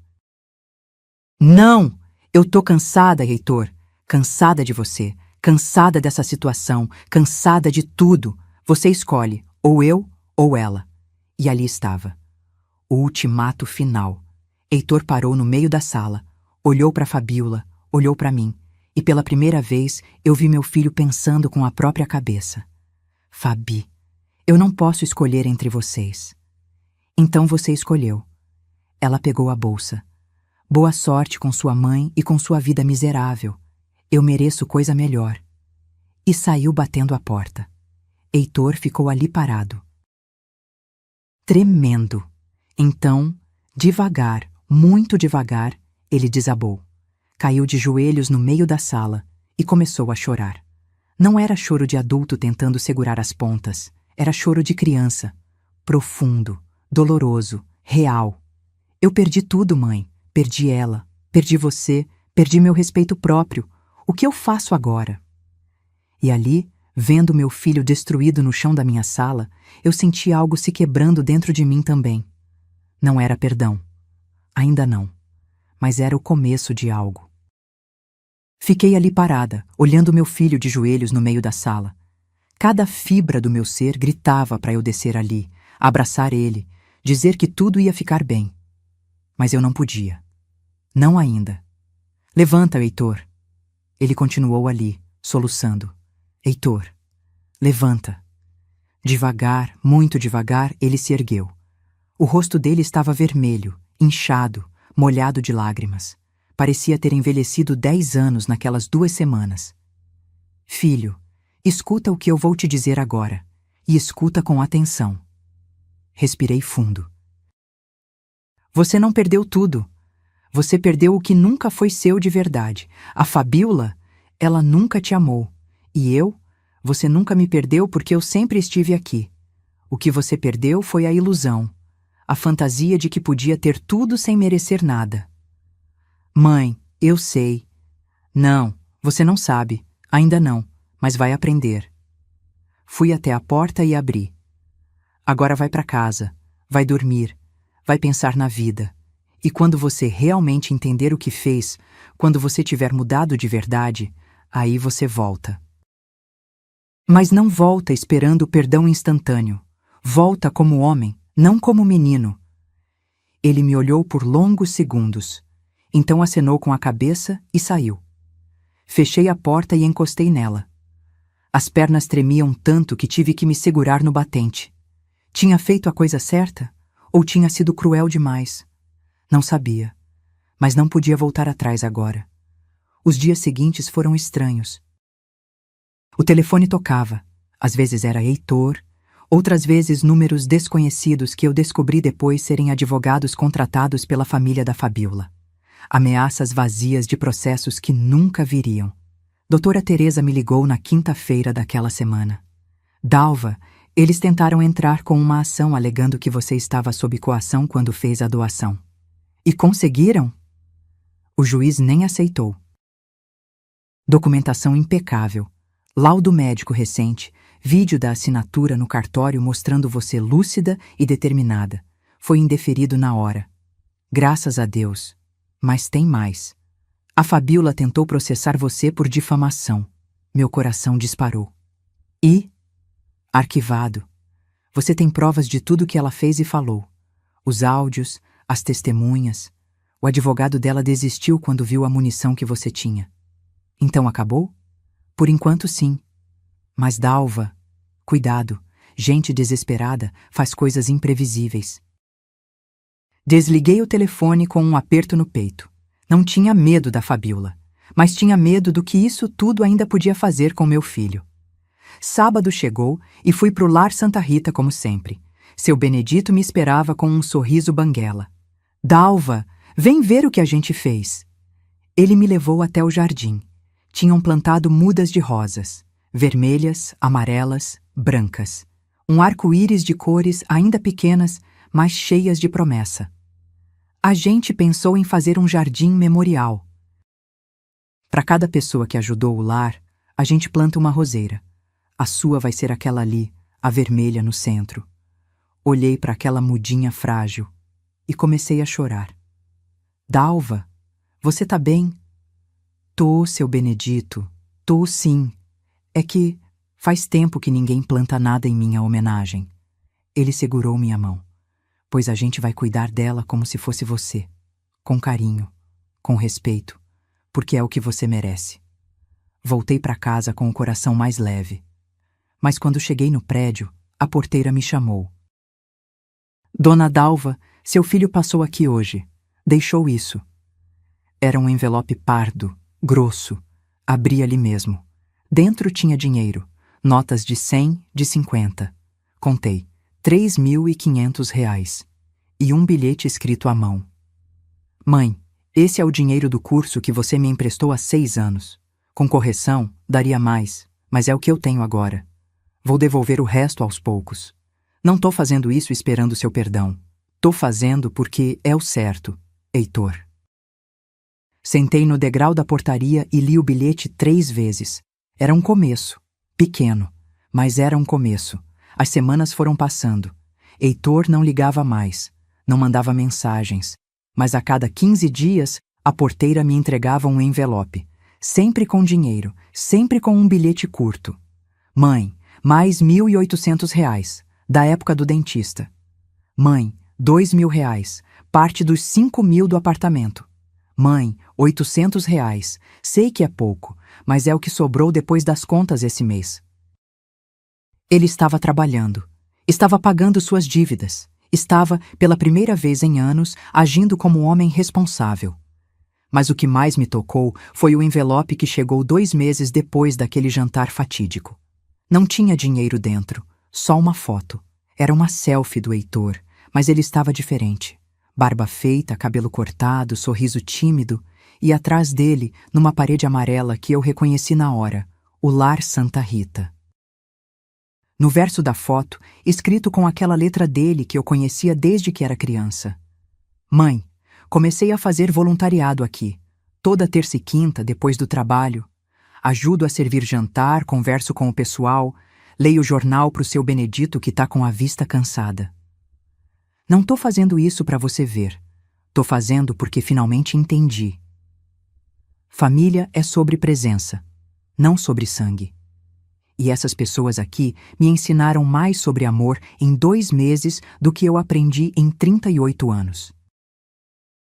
Não! Eu tô cansada, Heitor. Cansada de você. Cansada dessa situação. Cansada de tudo. Você escolhe, ou eu ou ela. E ali estava. O ultimato final. Heitor parou no meio da sala, olhou para Fabiola, olhou para mim, e pela primeira vez eu vi meu filho pensando com a própria cabeça. Fabi, eu não posso escolher entre vocês. Então você escolheu. Ela pegou a bolsa. Boa sorte com sua mãe e com sua vida miserável. Eu mereço coisa melhor. E saiu batendo a porta. Heitor ficou ali parado. Tremendo. Então, devagar, muito devagar, ele desabou. Caiu de joelhos no meio da sala e começou a chorar. Não era choro de adulto tentando segurar as pontas. Era choro de criança. Profundo, doloroso, real. Eu perdi tudo, mãe. Perdi ela. Perdi você. Perdi meu respeito próprio. O que eu faço agora? E ali Vendo meu filho destruído no chão da minha sala, eu senti algo se quebrando dentro de mim também. Não era perdão. Ainda não. Mas era o começo de algo. Fiquei ali parada, olhando meu filho de joelhos no meio da sala. Cada fibra do meu ser gritava para eu descer ali, abraçar ele, dizer que tudo ia ficar bem. Mas eu não podia. Não ainda. Levanta, Heitor. Ele continuou ali, soluçando. Heitor, levanta. Devagar, muito devagar, ele se ergueu. O rosto dele estava vermelho, inchado, molhado de lágrimas. Parecia ter envelhecido 10 anos naquelas 2 semanas. Filho, escuta o que eu vou te dizer agora, e escuta com atenção. Respirei fundo. Você não perdeu tudo. Você perdeu o que nunca foi seu de verdade. A Fabiola, ela nunca te amou. E você nunca me perdeu porque eu sempre estive aqui. O que você perdeu foi a ilusão, a fantasia de que podia ter tudo sem merecer nada. Mãe, eu sei. Não, você não sabe. Ainda não, mas vai aprender. Fui até a porta e abri. Agora vai para casa, vai dormir, vai pensar na vida. E quando você realmente entender o que fez, quando você tiver mudado de verdade, aí você volta. Mas não volta esperando o perdão instantâneo. Volta como homem, não como menino. Ele me olhou por longos segundos. Então acenou com a cabeça e saiu. Fechei a porta e encostei nela. As pernas tremiam tanto que tive que me segurar no batente. Tinha feito a coisa certa? Ou tinha sido cruel demais? Não sabia. Mas não podia voltar atrás agora. Os dias seguintes foram estranhos. O telefone tocava. Às vezes era Heitor, outras vezes números desconhecidos que eu descobri depois serem advogados contratados pela família da Fabiola. Ameaças vazias de processos que nunca viriam. Doutora Teresa me ligou na quinta-feira daquela semana. Dalva, eles tentaram entrar com uma ação alegando que você estava sob coação quando fez a doação. E conseguiram? O juiz nem aceitou. Documentação impecável, laudo médico recente, vídeo da assinatura no cartório mostrando você lúcida e determinada. Foi indeferido na hora. Graças a Deus. Mas tem mais. A Fabiola tentou processar você por difamação. Meu coração disparou. E? Arquivado. Você tem provas de tudo que ela fez e falou. Os áudios, as testemunhas. O advogado dela desistiu quando viu a munição que você tinha. Então acabou? Por enquanto, sim. Mas Dalva, cuidado. Gente desesperada faz coisas imprevisíveis. Desliguei o telefone com um aperto no peito. Não tinha medo da Fabiola, mas tinha medo do que isso tudo ainda podia fazer com meu filho. Sábado chegou e fui pro Lar Santa Rita como sempre. Seu Benedito me esperava com um sorriso banguela. Dalva, vem ver o que a gente fez. Ele me levou até o jardim. Tinham plantado mudas de rosas, vermelhas, amarelas, brancas. Um arco-íris de cores ainda pequenas, mas cheias de promessa. A gente pensou em fazer um jardim memorial. Para cada pessoa que ajudou o lar, a gente planta uma roseira. A sua vai ser aquela ali, a vermelha no centro. Olhei para aquela mudinha frágil e comecei a chorar. Dalva, você tá bem? Tô, seu Benedito, tô sim. É que faz tempo que ninguém planta nada em minha homenagem. Ele segurou minha mão. Pois a gente vai cuidar dela como se fosse você, com carinho, com respeito, porque é o que você merece. Voltei para casa com o coração mais leve. Mas quando cheguei no prédio, a porteira me chamou. Dona Dalva, seu filho passou aqui hoje. Deixou isso. Era um envelope pardo, grosso. Abri ali mesmo. Dentro tinha dinheiro, notas de 100, de 50. Contei. R$ 3.500. E um bilhete escrito à mão. Mãe, esse é o dinheiro do curso que você me emprestou há 6 anos. Com correção, daria mais, mas é o que eu tenho agora. Vou devolver o resto aos poucos. Não tô fazendo isso esperando seu perdão. Tô fazendo porque é o certo, Heitor. Sentei no degrau da portaria e li o bilhete 3 vezes. Era um começo. Pequeno, mas era um começo. As semanas foram passando. Heitor não ligava mais, não mandava mensagens, mas a cada 15 dias a porteira me entregava um envelope, sempre com dinheiro, sempre com um bilhete curto. Mãe, mais R$ 1.800, da época do dentista. Mãe, R$ 2.000, parte dos 5.000 do apartamento. Mãe, R$ 800, sei que é pouco, mas é o que sobrou depois das contas esse mês. Ele estava trabalhando, estava pagando suas dívidas, estava, pela primeira vez em anos, agindo como um homem responsável. Mas o que mais me tocou foi o envelope que chegou 2 meses depois daquele jantar fatídico. Não tinha dinheiro dentro, só uma foto. Era uma selfie do Heitor, mas ele estava diferente. Barba feita, cabelo cortado, sorriso tímido, e atrás dele, numa parede amarela que eu reconheci na hora, o Lar Santa Rita. No verso da foto, escrito com aquela letra dele que eu conhecia desde que era criança. Mãe, comecei a fazer voluntariado aqui. Toda terça e quinta, depois do trabalho. Ajudo a servir jantar, converso com o pessoal, leio o jornal pro seu Benedito que tá com a vista cansada. Não tô fazendo isso para você ver. Tô fazendo porque finalmente entendi. Família é sobre presença, não sobre sangue. E essas pessoas aqui me ensinaram mais sobre amor em 2 meses do que eu aprendi em 38 anos.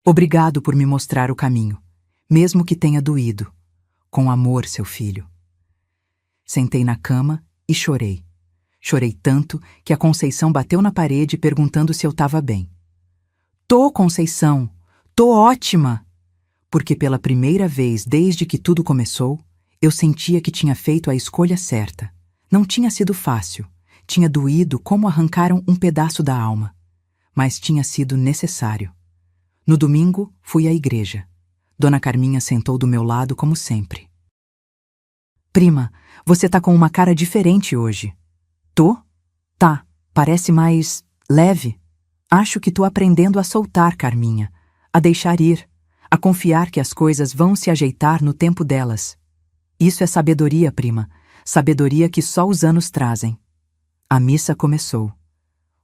Obrigado por me mostrar o caminho, mesmo que tenha doído. Com amor, seu filho. Sentei na cama e chorei. Chorei tanto que a Conceição bateu na parede perguntando se eu estava bem. Tô, Conceição, tô ótima! Porque pela primeira vez desde que tudo começou, eu sentia que tinha feito a escolha certa. Não tinha sido fácil, tinha doído como arrancaram um pedaço da alma, mas tinha sido necessário. No domingo, fui à igreja. Dona Carminha sentou do meu lado como sempre. Prima, você tá com uma cara diferente hoje. Tô? Tá, parece mais leve. Acho que tô aprendendo a soltar, Carminha, a deixar ir, a confiar que as coisas vão se ajeitar no tempo delas. Isso é sabedoria, prima, sabedoria que só os anos trazem. A missa começou.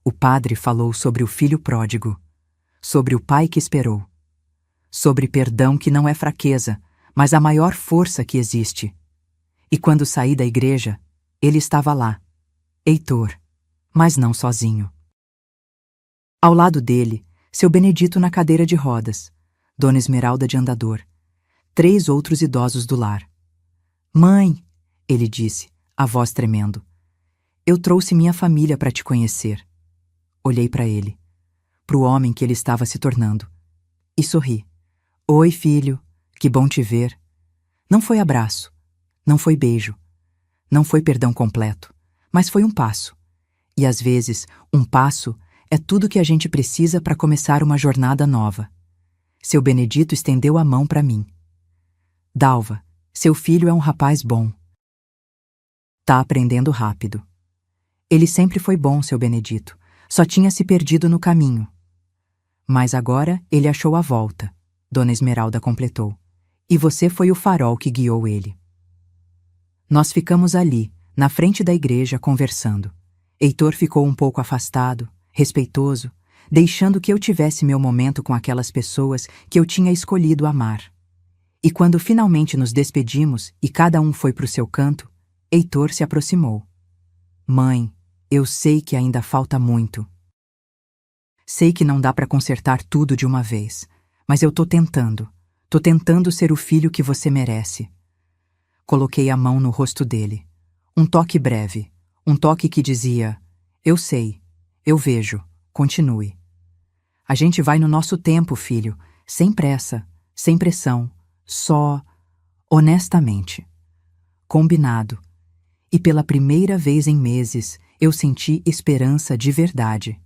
O padre falou sobre o filho pródigo, sobre o pai que esperou, sobre perdão que não é fraqueza, mas a maior força que existe. E quando saí da igreja, ele estava lá, Heitor, mas não sozinho. Ao lado dele, seu Benedito na cadeira de rodas, Dona Esmeralda de andador, 3 outros idosos do lar. Mãe, ele disse, a voz tremendo, eu trouxe minha família para te conhecer. Olhei para ele, para o homem que ele estava se tornando, e sorri. Oi, filho, que bom te ver. Não foi abraço, não foi beijo, não foi perdão completo, mas foi um passo. E às vezes, um passo é tudo que a gente precisa para começar uma jornada nova. Seu Benedito estendeu a mão para mim. Dalva, seu filho é um rapaz bom. Tá aprendendo rápido. Ele sempre foi bom, seu Benedito, só tinha se perdido no caminho. Mas agora ele achou a volta, Dona Esmeralda completou. E você foi o farol que guiou ele. Nós ficamos ali, na frente da igreja, conversando. Heitor ficou um pouco afastado, respeitoso, deixando que eu tivesse meu momento com aquelas pessoas que eu tinha escolhido amar. E quando finalmente nos despedimos e cada um foi para o seu canto, Heitor se aproximou. Mãe, eu sei que ainda falta muito. Sei que não dá para consertar tudo de uma vez, mas eu tô tentando ser o filho que você merece. Coloquei a mão no rosto dele. Um toque breve, um toque que dizia, eu sei, eu vejo, continue. A gente vai no nosso tempo, filho, sem pressa, sem pressão, só, honestamente. Combinado. E pela primeira vez em meses, eu senti esperança de verdade.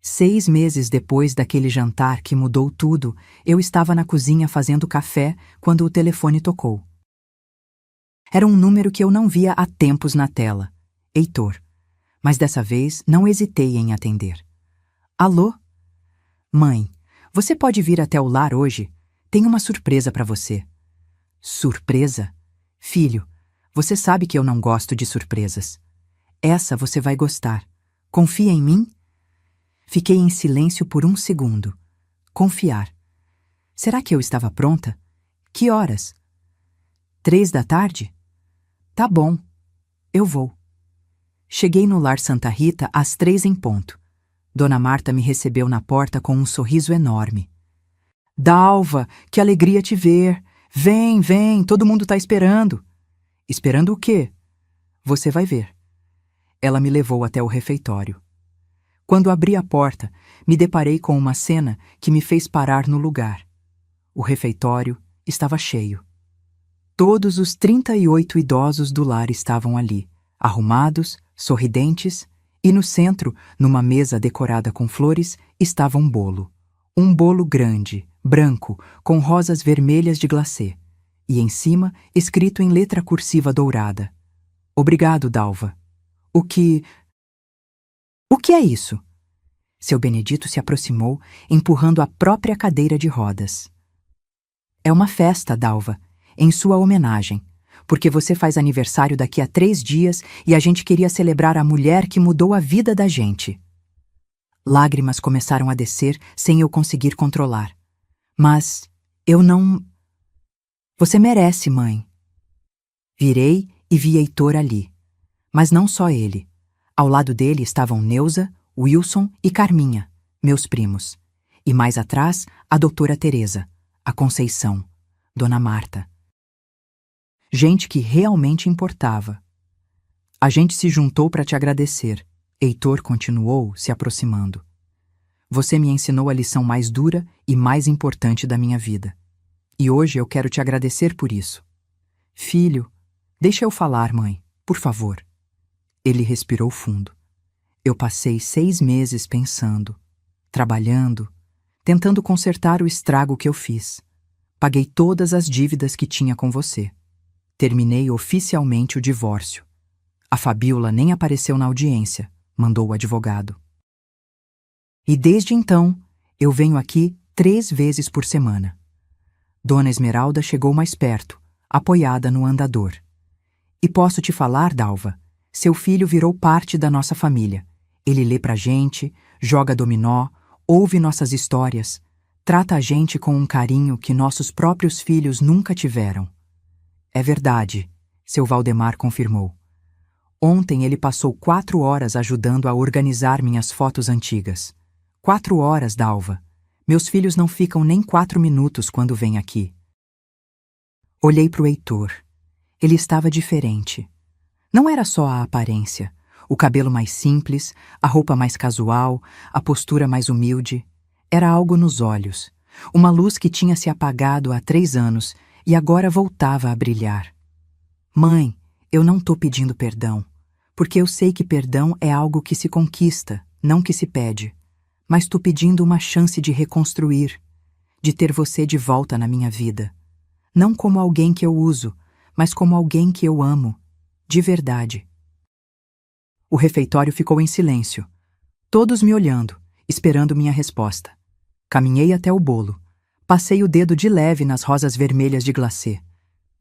6 meses depois daquele jantar que mudou tudo, eu estava na cozinha fazendo café quando o telefone tocou. Era um número que eu não via há tempos na tela. Heitor. Mas dessa vez não hesitei em atender. Alô? Mãe, você pode vir até o lar hoje? Tenho uma surpresa para você. Surpresa? Filho, Você sabe que eu não gosto de surpresas. Essa você vai gostar. Confia em mim? Fiquei em silêncio por um segundo. Confiar. Será que eu estava pronta? Que horas? 3 da tarde? Tá bom. Eu vou. Cheguei no lar Santa Rita às 3 em ponto. Dona Marta me recebeu na porta com um sorriso enorme. Dalva, que alegria te ver. Vem, vem, todo mundo tá esperando. Esperando o quê? Você vai ver. Ela me levou até o refeitório. Quando abri a porta, me deparei com uma cena que me fez parar no lugar. O refeitório estava cheio. Todos os 38 idosos do lar estavam ali, arrumados, sorridentes, e no centro, numa mesa decorada com flores, estava um bolo. Um bolo grande, branco, com rosas vermelhas de glacê. E em cima, escrito em letra cursiva dourada: Obrigado, Dalva. O que é isso? Seu Benedito se aproximou, empurrando a própria cadeira de rodas. É uma festa, Dalva, em sua homenagem, porque você faz aniversário daqui a 3 dias e a gente queria celebrar a mulher que mudou a vida da gente. Lágrimas começaram a descer sem eu conseguir controlar. Mas eu não... Você merece, mãe. Virei e vi Heitor ali. Mas não só ele. Ao lado dele estavam Neuza, Wilson e Carminha, meus primos. E mais atrás, a doutora Teresa, a Conceição, Dona Marta. Gente que realmente importava. A gente se juntou para te agradecer. Heitor continuou, se aproximando. Você me ensinou a lição mais dura e mais importante da minha vida. E hoje eu quero te agradecer por isso. Filho, deixa eu falar, mãe, por favor. Ele respirou fundo. Eu passei 6 meses pensando, trabalhando, tentando consertar o estrago que eu fiz. Paguei todas as dívidas que tinha com você. Terminei oficialmente o divórcio. A Fabíola nem apareceu na audiência, mandou o advogado. E desde então, eu venho aqui 3 vezes por semana. Dona Esmeralda chegou mais perto, apoiada no andador. E posso te falar, Dalva, seu filho virou parte da nossa família. Ele lê pra gente, joga dominó, ouve nossas histórias, trata a gente com um carinho que nossos próprios filhos nunca tiveram. É verdade, seu Valdemar confirmou. Ontem ele passou 4 horas ajudando a organizar minhas fotos antigas. 4 horas, Dalva. Meus filhos não ficam nem 4 minutos quando vêm aqui. Olhei pro Heitor. Ele estava diferente. Não era só a aparência, o cabelo mais simples, a roupa mais casual, a postura mais humilde. Era algo nos olhos, uma luz que tinha se apagado há 3 anos e agora voltava a brilhar. Mãe, eu não tô pedindo perdão, porque eu sei que perdão é algo que se conquista, não que se pede. Mas tô pedindo uma chance de reconstruir, de ter você de volta na minha vida. Não como alguém que eu uso, mas como alguém que eu amo, de verdade. O refeitório ficou em silêncio, todos me olhando, esperando minha resposta. Caminhei até o bolo, passei o dedo de leve nas rosas vermelhas de glacê.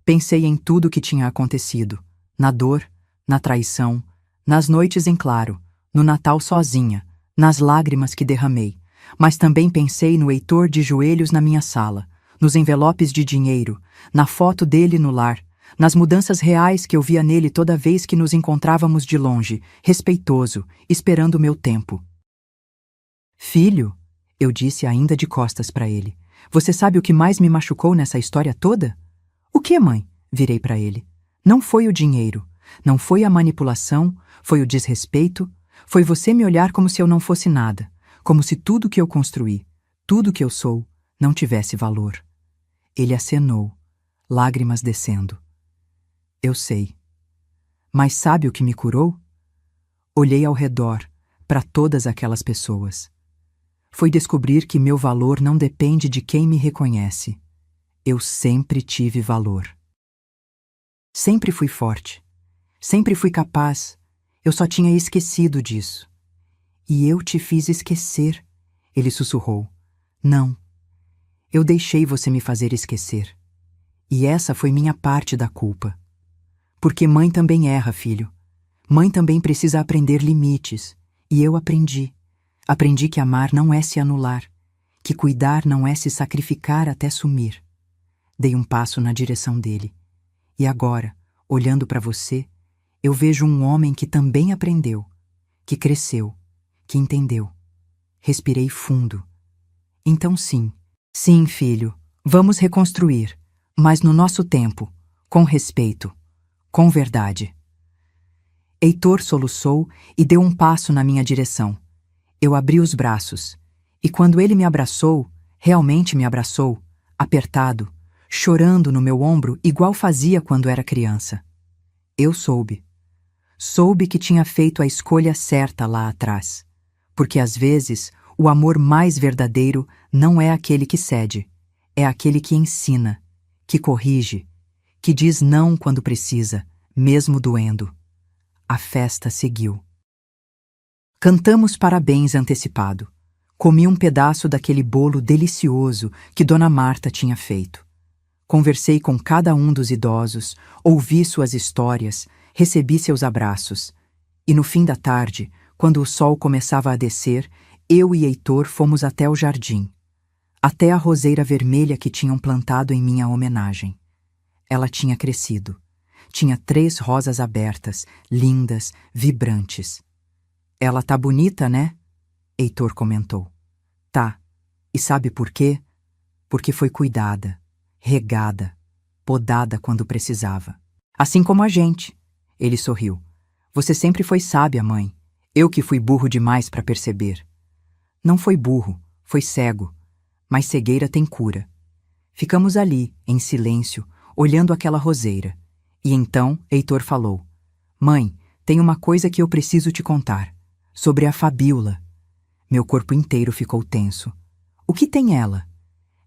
Pensei em tudo o que tinha acontecido, na dor, na traição, nas noites em claro, no Natal sozinha, nas lágrimas que derramei, mas também pensei no Heitor de joelhos na minha sala, nos envelopes de dinheiro, na foto dele no lar, nas mudanças reais que eu via nele toda vez que nos encontrávamos de longe, respeitoso, esperando o meu tempo. Filho, eu disse ainda de costas para ele, você sabe o que mais me machucou nessa história toda? O que, mãe? Virei para ele. Não foi o dinheiro, não foi a manipulação, foi o desrespeito, foi você me olhar como se eu não fosse nada, como se tudo que eu construí, tudo que eu sou, não tivesse valor. Ele acenou, lágrimas descendo. Eu sei. Mas sabe o que me curou? Olhei ao redor, para todas aquelas pessoas. Foi descobrir que meu valor não depende de quem me reconhece. Eu sempre tive valor. Sempre fui forte. Sempre fui capaz. Eu só tinha esquecido disso. E eu te fiz esquecer, ele sussurrou. Não. Eu deixei você me fazer esquecer. E essa foi minha parte da culpa. Porque mãe também erra, filho. Mãe também precisa aprender limites. E eu aprendi. Aprendi que amar não é se anular, que cuidar não é se sacrificar até sumir. Dei um passo na direção dele. E agora, olhando para você, eu vejo um homem que também aprendeu, que cresceu, que entendeu. Respirei fundo. Então sim, filho, vamos reconstruir, mas no nosso tempo, com respeito, com verdade. Heitor soluçou e deu um passo na minha direção. Eu abri os braços, e quando ele me abraçou, realmente me abraçou, apertado, chorando no meu ombro igual fazia quando era criança. Eu soube. Soube que tinha feito a escolha certa lá atrás, porque às vezes o amor mais verdadeiro não é aquele que cede, é aquele que ensina, que corrige, que diz não quando precisa, mesmo doendo. A festa seguiu. Cantamos parabéns antecipado. Comi um pedaço daquele bolo delicioso que Dona Marta tinha feito. Conversei com cada um dos idosos, ouvi suas histórias, recebi seus abraços. E no fim da tarde, quando o sol começava a descer, eu e Heitor fomos até o jardim, até a roseira vermelha que tinham plantado em minha homenagem. Ela tinha crescido. Tinha 3 rosas abertas, lindas, vibrantes. Ela tá bonita, né? Heitor comentou. Tá. E sabe por quê? Porque foi cuidada, regada, podada quando precisava. Assim como a gente. Ele sorriu. Você sempre foi sábia, mãe. Eu que fui burro demais para perceber. Não foi burro, foi cego. Mas cegueira tem cura. Ficamos ali, em silêncio, olhando aquela roseira. E então Heitor falou. Mãe, tem uma coisa que eu preciso te contar. Sobre a Fabiola. Meu corpo inteiro ficou tenso. O que tem ela?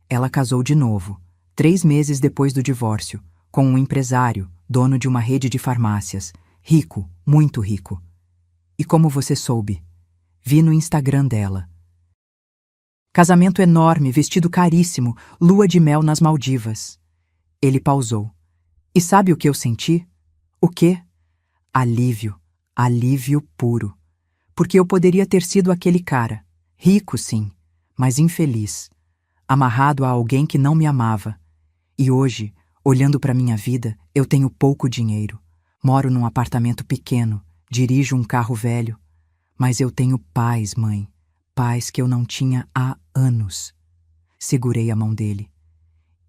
Ela casou de novo, 3 meses depois do divórcio, com um empresário, dono de uma rede de farmácias. Rico, muito rico. E como você soube? Vi no Instagram dela. Casamento enorme, vestido caríssimo, lua de mel nas Maldivas. Ele pausou. E sabe o que eu senti? O quê? Alívio. Alívio puro. Porque eu poderia ter sido aquele cara, rico sim, mas infeliz, amarrado a alguém que não me amava. E hoje, olhando para minha vida, eu tenho pouco dinheiro, moro num apartamento pequeno, dirijo um carro velho, mas eu tenho paz, mãe, paz que eu não tinha há anos. Segurei a mão dele.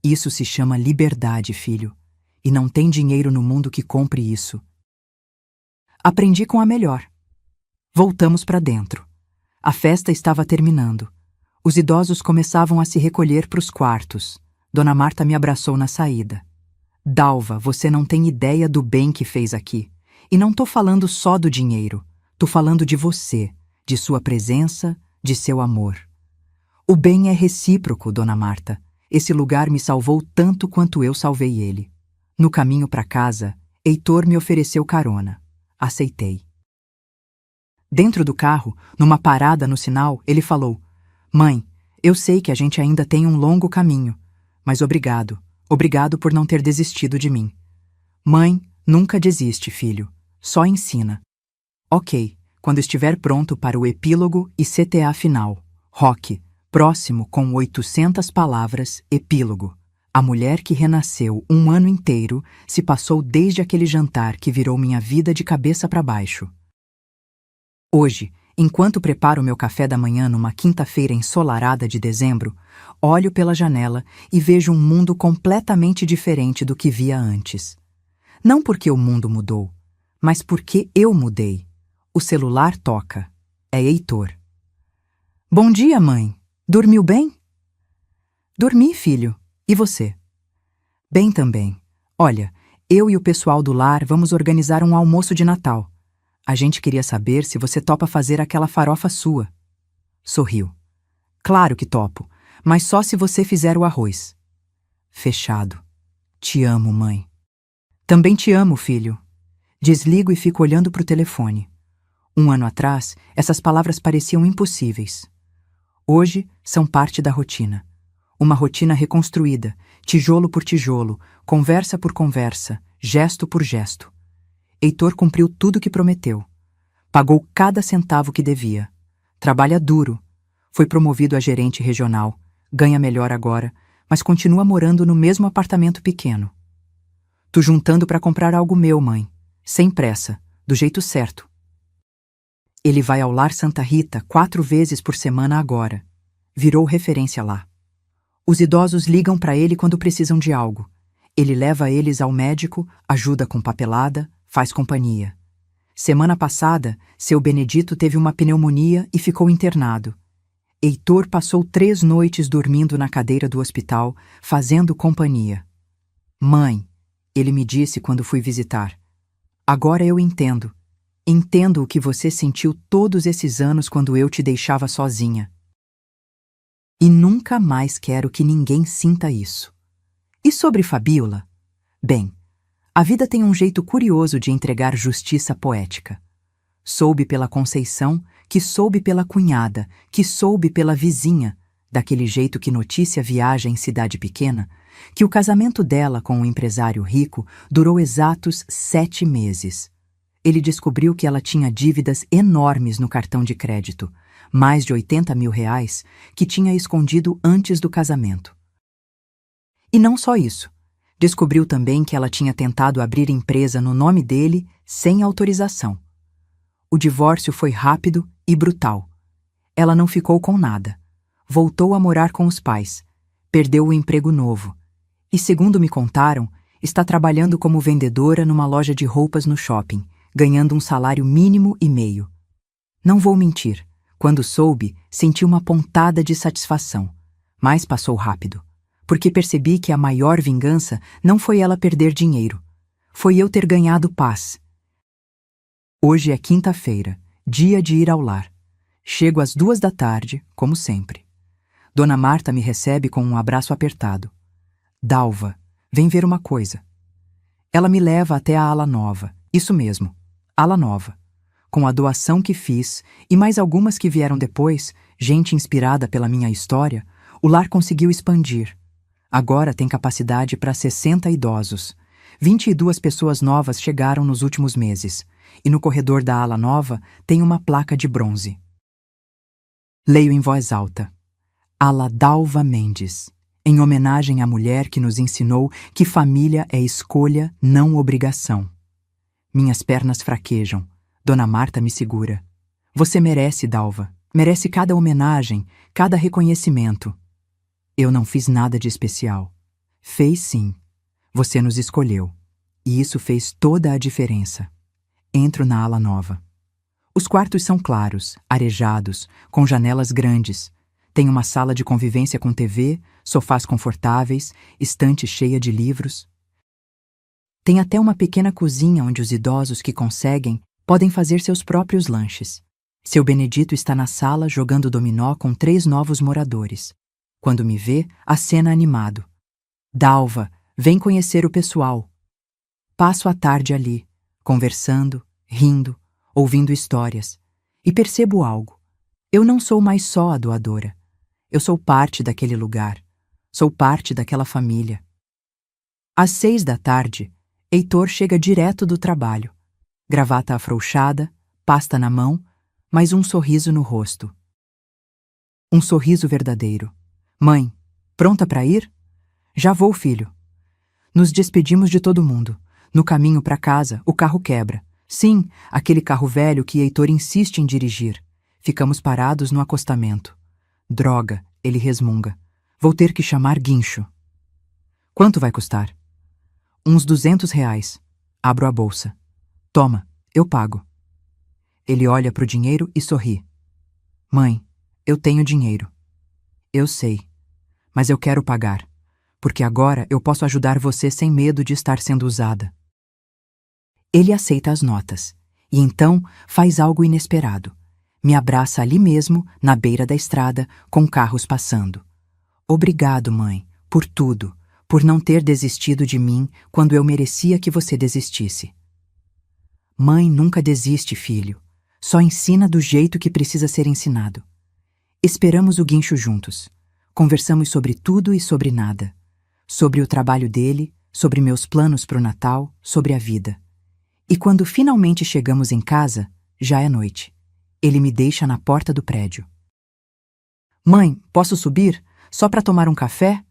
Isso se chama liberdade, filho, e não tem dinheiro no mundo que compre isso. Aprendi com a melhor. Voltamos para dentro. A festa estava terminando. Os idosos começavam a se recolher para os quartos. Dona Marta me abraçou na saída. Dalva, você não tem ideia do bem que fez aqui. E não tô falando só do dinheiro. Tô falando de você, de sua presença, de seu amor. O bem é recíproco, Dona Marta. Esse lugar me salvou tanto quanto eu salvei ele. No caminho para casa, Heitor me ofereceu carona. Aceitei. Dentro do carro, numa parada no sinal, ele falou: Mãe, eu sei que a gente ainda tem um longo caminho, mas obrigado. Obrigado por não ter desistido de mim. Mãe, nunca desiste, filho. Só ensina. Ok, quando estiver pronto para o epílogo e CTA final. Rock, próximo com 800 palavras, epílogo. A mulher que renasceu um ano inteiro se passou desde aquele jantar que virou minha vida de cabeça para baixo. Hoje, enquanto preparo meu café da manhã numa quinta-feira ensolarada de dezembro, olho pela janela e vejo um mundo completamente diferente do que via antes. Não porque o mundo mudou, mas porque eu mudei. O celular toca. É Heitor. Bom dia, mãe. Dormiu bem? Dormi, filho. E você? Bem também. Olha, eu e o pessoal do lar vamos organizar um almoço de Natal. A gente queria saber se você topa fazer aquela farofa sua. Sorriu. Claro que topo, mas só se você fizer o arroz. Fechado. Te amo, mãe. Também te amo, filho. Desligo e fico olhando para o telefone. 1 ano atrás, essas palavras pareciam impossíveis. Hoje, são parte da rotina. Uma rotina reconstruída, tijolo por tijolo, conversa por conversa, gesto por gesto. Heitor cumpriu tudo o que prometeu. Pagou cada centavo que devia. Trabalha duro. Foi promovido a gerente regional. Ganha melhor agora, mas continua morando no mesmo apartamento pequeno. Tô juntando para comprar algo meu, mãe. Sem pressa, do jeito certo. Ele vai ao Lar Santa Rita 4 vezes por semana agora. Virou referência lá. Os idosos ligam para ele quando precisam de algo. Ele leva eles ao médico, ajuda com papelada, faz companhia. Semana passada, seu Benedito teve uma pneumonia e ficou internado. Heitor passou 3 noites dormindo na cadeira do hospital, fazendo companhia. Mãe, ele me disse quando fui visitar. Agora eu entendo. Entendo o que você sentiu todos esses anos quando eu te deixava sozinha. E nunca mais quero que ninguém sinta isso. E sobre Fabiola? Bem, a vida tem um jeito curioso de entregar justiça poética. Soube pela Conceição, que soube pela cunhada, que soube pela vizinha, daquele jeito que notícia viaja em cidade pequena, que o casamento dela com um empresário rico durou exatos 7 meses. Ele descobriu que ela tinha dívidas enormes no cartão de crédito, mais de 80 mil reais, que tinha escondido antes do casamento. E não só isso. Descobriu também que ela tinha tentado abrir empresa no nome dele sem autorização. O divórcio foi rápido e brutal. Ela não ficou com nada. Voltou a morar com os pais. Perdeu o emprego novo. E, segundo me contaram, está trabalhando como vendedora numa loja de roupas no shopping, ganhando um salário mínimo e meio. Não vou mentir. Quando soube, senti uma pontada de satisfação. Mas passou rápido. Porque percebi que a maior vingança não foi ela perder dinheiro. Foi eu ter ganhado paz. Hoje é quinta-feira, dia de ir ao lar. Chego às 2 da tarde, como sempre. Dona Marta me recebe com um abraço apertado. Dalva, vem ver uma coisa. Ela me leva até a ala nova, isso mesmo, ala nova. Com a doação que fiz e mais algumas que vieram depois, gente inspirada pela minha história, o lar conseguiu expandir. Agora tem capacidade para 60 idosos. 22 pessoas novas chegaram nos últimos meses. E no corredor da ala nova tem uma placa de bronze. Leio em voz alta. Ala Dalva Mendes, em homenagem à mulher que nos ensinou que família é escolha, não obrigação. Minhas pernas fraquejam. Dona Marta me segura. Você merece, Dalva. Merece cada homenagem, cada reconhecimento. Eu não fiz nada de especial. Fez sim. Você nos escolheu. E isso fez toda a diferença. Entro na ala nova. Os quartos são claros, arejados, com janelas grandes. Tem uma sala de convivência com TV, sofás confortáveis, estante cheia de livros. Tem até uma pequena cozinha onde os idosos que conseguem podem fazer seus próprios lanches. Seu Benedito está na sala jogando dominó com 3 novos moradores. Quando me vê, acena animado. Dalva, vem conhecer o pessoal. Passo a tarde ali, conversando, rindo, ouvindo histórias. E percebo algo. Eu não sou mais só a doadora. Eu sou parte daquele lugar. Sou parte daquela família. Às 6 da tarde, Heitor chega direto do trabalho. Gravata afrouxada, pasta na mão, mas um sorriso no rosto. Um sorriso verdadeiro. Mãe, pronta para ir? Já vou, filho. Nos despedimos de todo mundo. No caminho para casa, o carro quebra. Sim, aquele carro velho que Heitor insiste em dirigir. Ficamos parados no acostamento. Droga, ele resmunga. Vou ter que chamar guincho. Quanto vai custar? Uns 200 reais. Abro a bolsa. Toma, eu pago. Ele olha pro dinheiro e sorri. Mãe, eu tenho dinheiro. Eu sei, mas eu quero pagar, porque agora eu posso ajudar você sem medo de estar sendo usada. Ele aceita as notas, e então faz algo inesperado. Me abraça ali mesmo, na beira da estrada, com carros passando. Obrigado, mãe, por tudo, por não ter desistido de mim quando eu merecia que você desistisse. Mãe nunca desiste, filho. Só ensina do jeito que precisa ser ensinado. Esperamos o guincho juntos. Conversamos sobre tudo e sobre nada. Sobre o trabalho dele, sobre meus planos para o Natal, sobre a vida. E quando finalmente chegamos em casa, já é noite. Ele me deixa na porta do prédio. Mãe, posso subir? Só para tomar um café?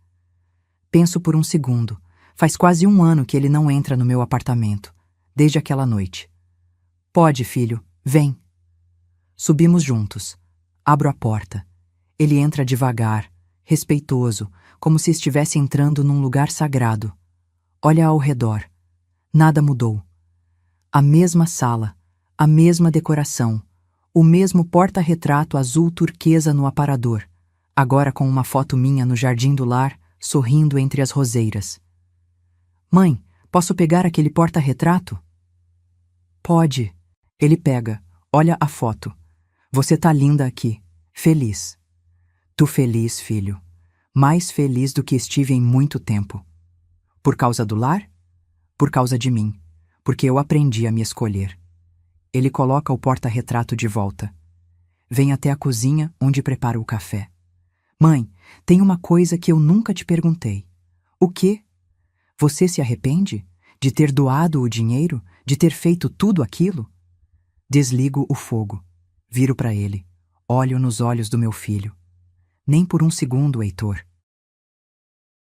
Penso por um segundo. Faz quase um ano que ele não entra no meu apartamento, desde aquela noite. Pode, filho, vem. Subimos juntos. Abro a porta. Ele entra devagar, respeitoso, como se estivesse entrando num lugar sagrado. Olha ao redor. Nada mudou. A mesma sala, a mesma decoração, o mesmo porta-retrato azul turquesa no aparador, agora com uma foto minha no jardim do lar, sorrindo entre as roseiras. Mãe, posso pegar aquele porta-retrato? Pode. Ele pega, olha a foto. Você tá linda aqui, feliz. Tu feliz, filho. Mais feliz do que estive em muito tempo. Por causa do lar? Por causa de mim, porque eu aprendi a me escolher. Ele coloca o porta-retrato de volta. Vem até a cozinha, onde prepara o café. Mãe, tem uma coisa que eu nunca te perguntei. O quê? Você se arrepende de ter doado o dinheiro, de ter feito tudo aquilo? Desligo o fogo. Viro para ele. Olho nos olhos do meu filho. Nem por um segundo, Heitor.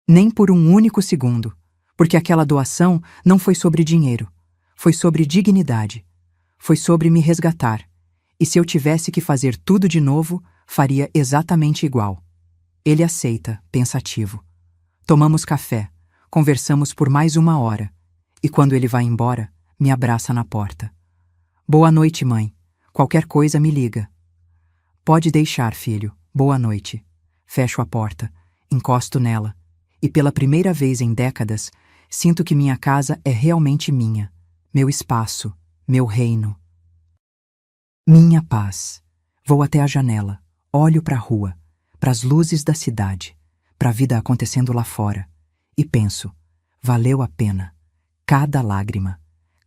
Nem por um único segundo. Porque aquela doação não foi sobre dinheiro. Foi sobre dignidade. Foi sobre me resgatar. E se eu tivesse que fazer tudo de novo, faria exatamente igual. Ele aceita, pensativo. Tomamos café. Conversamos por mais 1 hora. E quando ele vai embora, me abraça na porta. Boa noite, mãe. Qualquer coisa me liga. Pode deixar, filho. Boa noite. Fecho a porta, encosto nela. E pela primeira vez em décadas, sinto que minha casa é realmente minha. Meu espaço, meu reino. Minha paz. Vou até a janela, olho para a rua, para as luzes da cidade, para a vida acontecendo lá fora. E penso, valeu a pena. Cada lágrima,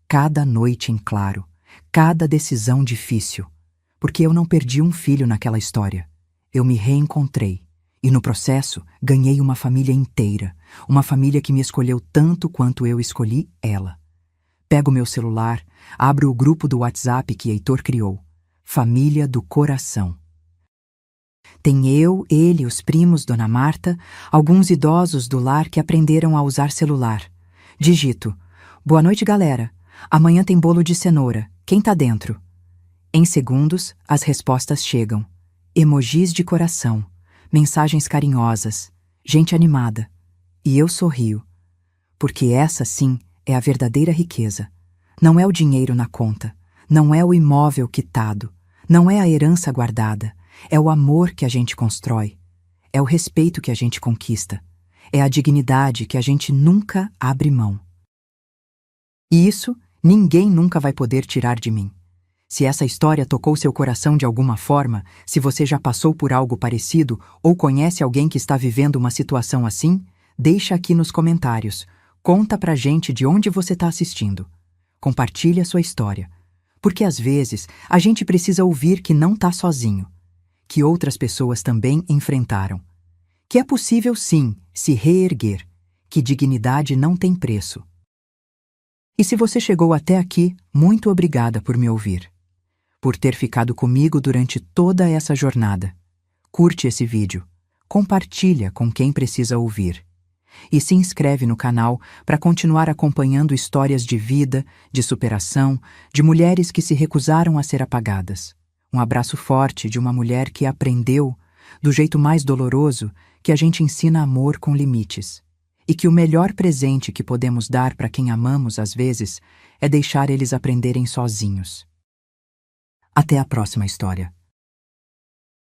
cada noite em claro, cada decisão difícil. Porque eu não perdi um filho naquela história. Eu me reencontrei. E no processo, ganhei uma família inteira. Uma família que me escolheu tanto quanto eu escolhi ela. Pego meu celular, abro o grupo do WhatsApp que Heitor criou. Família do Coração. Tem eu, ele, os primos, Dona Marta, alguns idosos do lar que aprenderam a usar celular. Digito: boa noite, galera. Amanhã tem bolo de cenoura. Quem tá dentro? Em segundos, as respostas chegam. Emojis de coração, mensagens carinhosas, gente animada. E eu sorrio. Porque essa, sim, é a verdadeira riqueza. Não é o dinheiro na conta, não é o imóvel quitado, não é a herança guardada, é o amor que a gente constrói, é o respeito que a gente conquista, é a dignidade que a gente nunca abre mão. E isso ninguém nunca vai poder tirar de mim. Se essa história tocou seu coração de alguma forma, se você já passou por algo parecido ou conhece alguém que está vivendo uma situação assim, deixa aqui nos comentários. Conta pra gente de onde você está assistindo. Compartilhe a sua história. Porque às vezes a gente precisa ouvir que não está sozinho, que outras pessoas também enfrentaram, que é possível sim se reerguer, que dignidade não tem preço. E se você chegou até aqui, muito obrigada por me ouvir. Por ter ficado comigo durante toda essa jornada. Curte esse vídeo, compartilha com quem precisa ouvir. E se inscreve no canal para continuar acompanhando histórias de vida, de superação, de mulheres que se recusaram a ser apagadas. Um abraço forte de uma mulher que aprendeu, do jeito mais doloroso, que a gente ensina amor com limites. E que o melhor presente que podemos dar para quem amamos, às vezes, é deixar eles aprenderem sozinhos. Até a próxima história.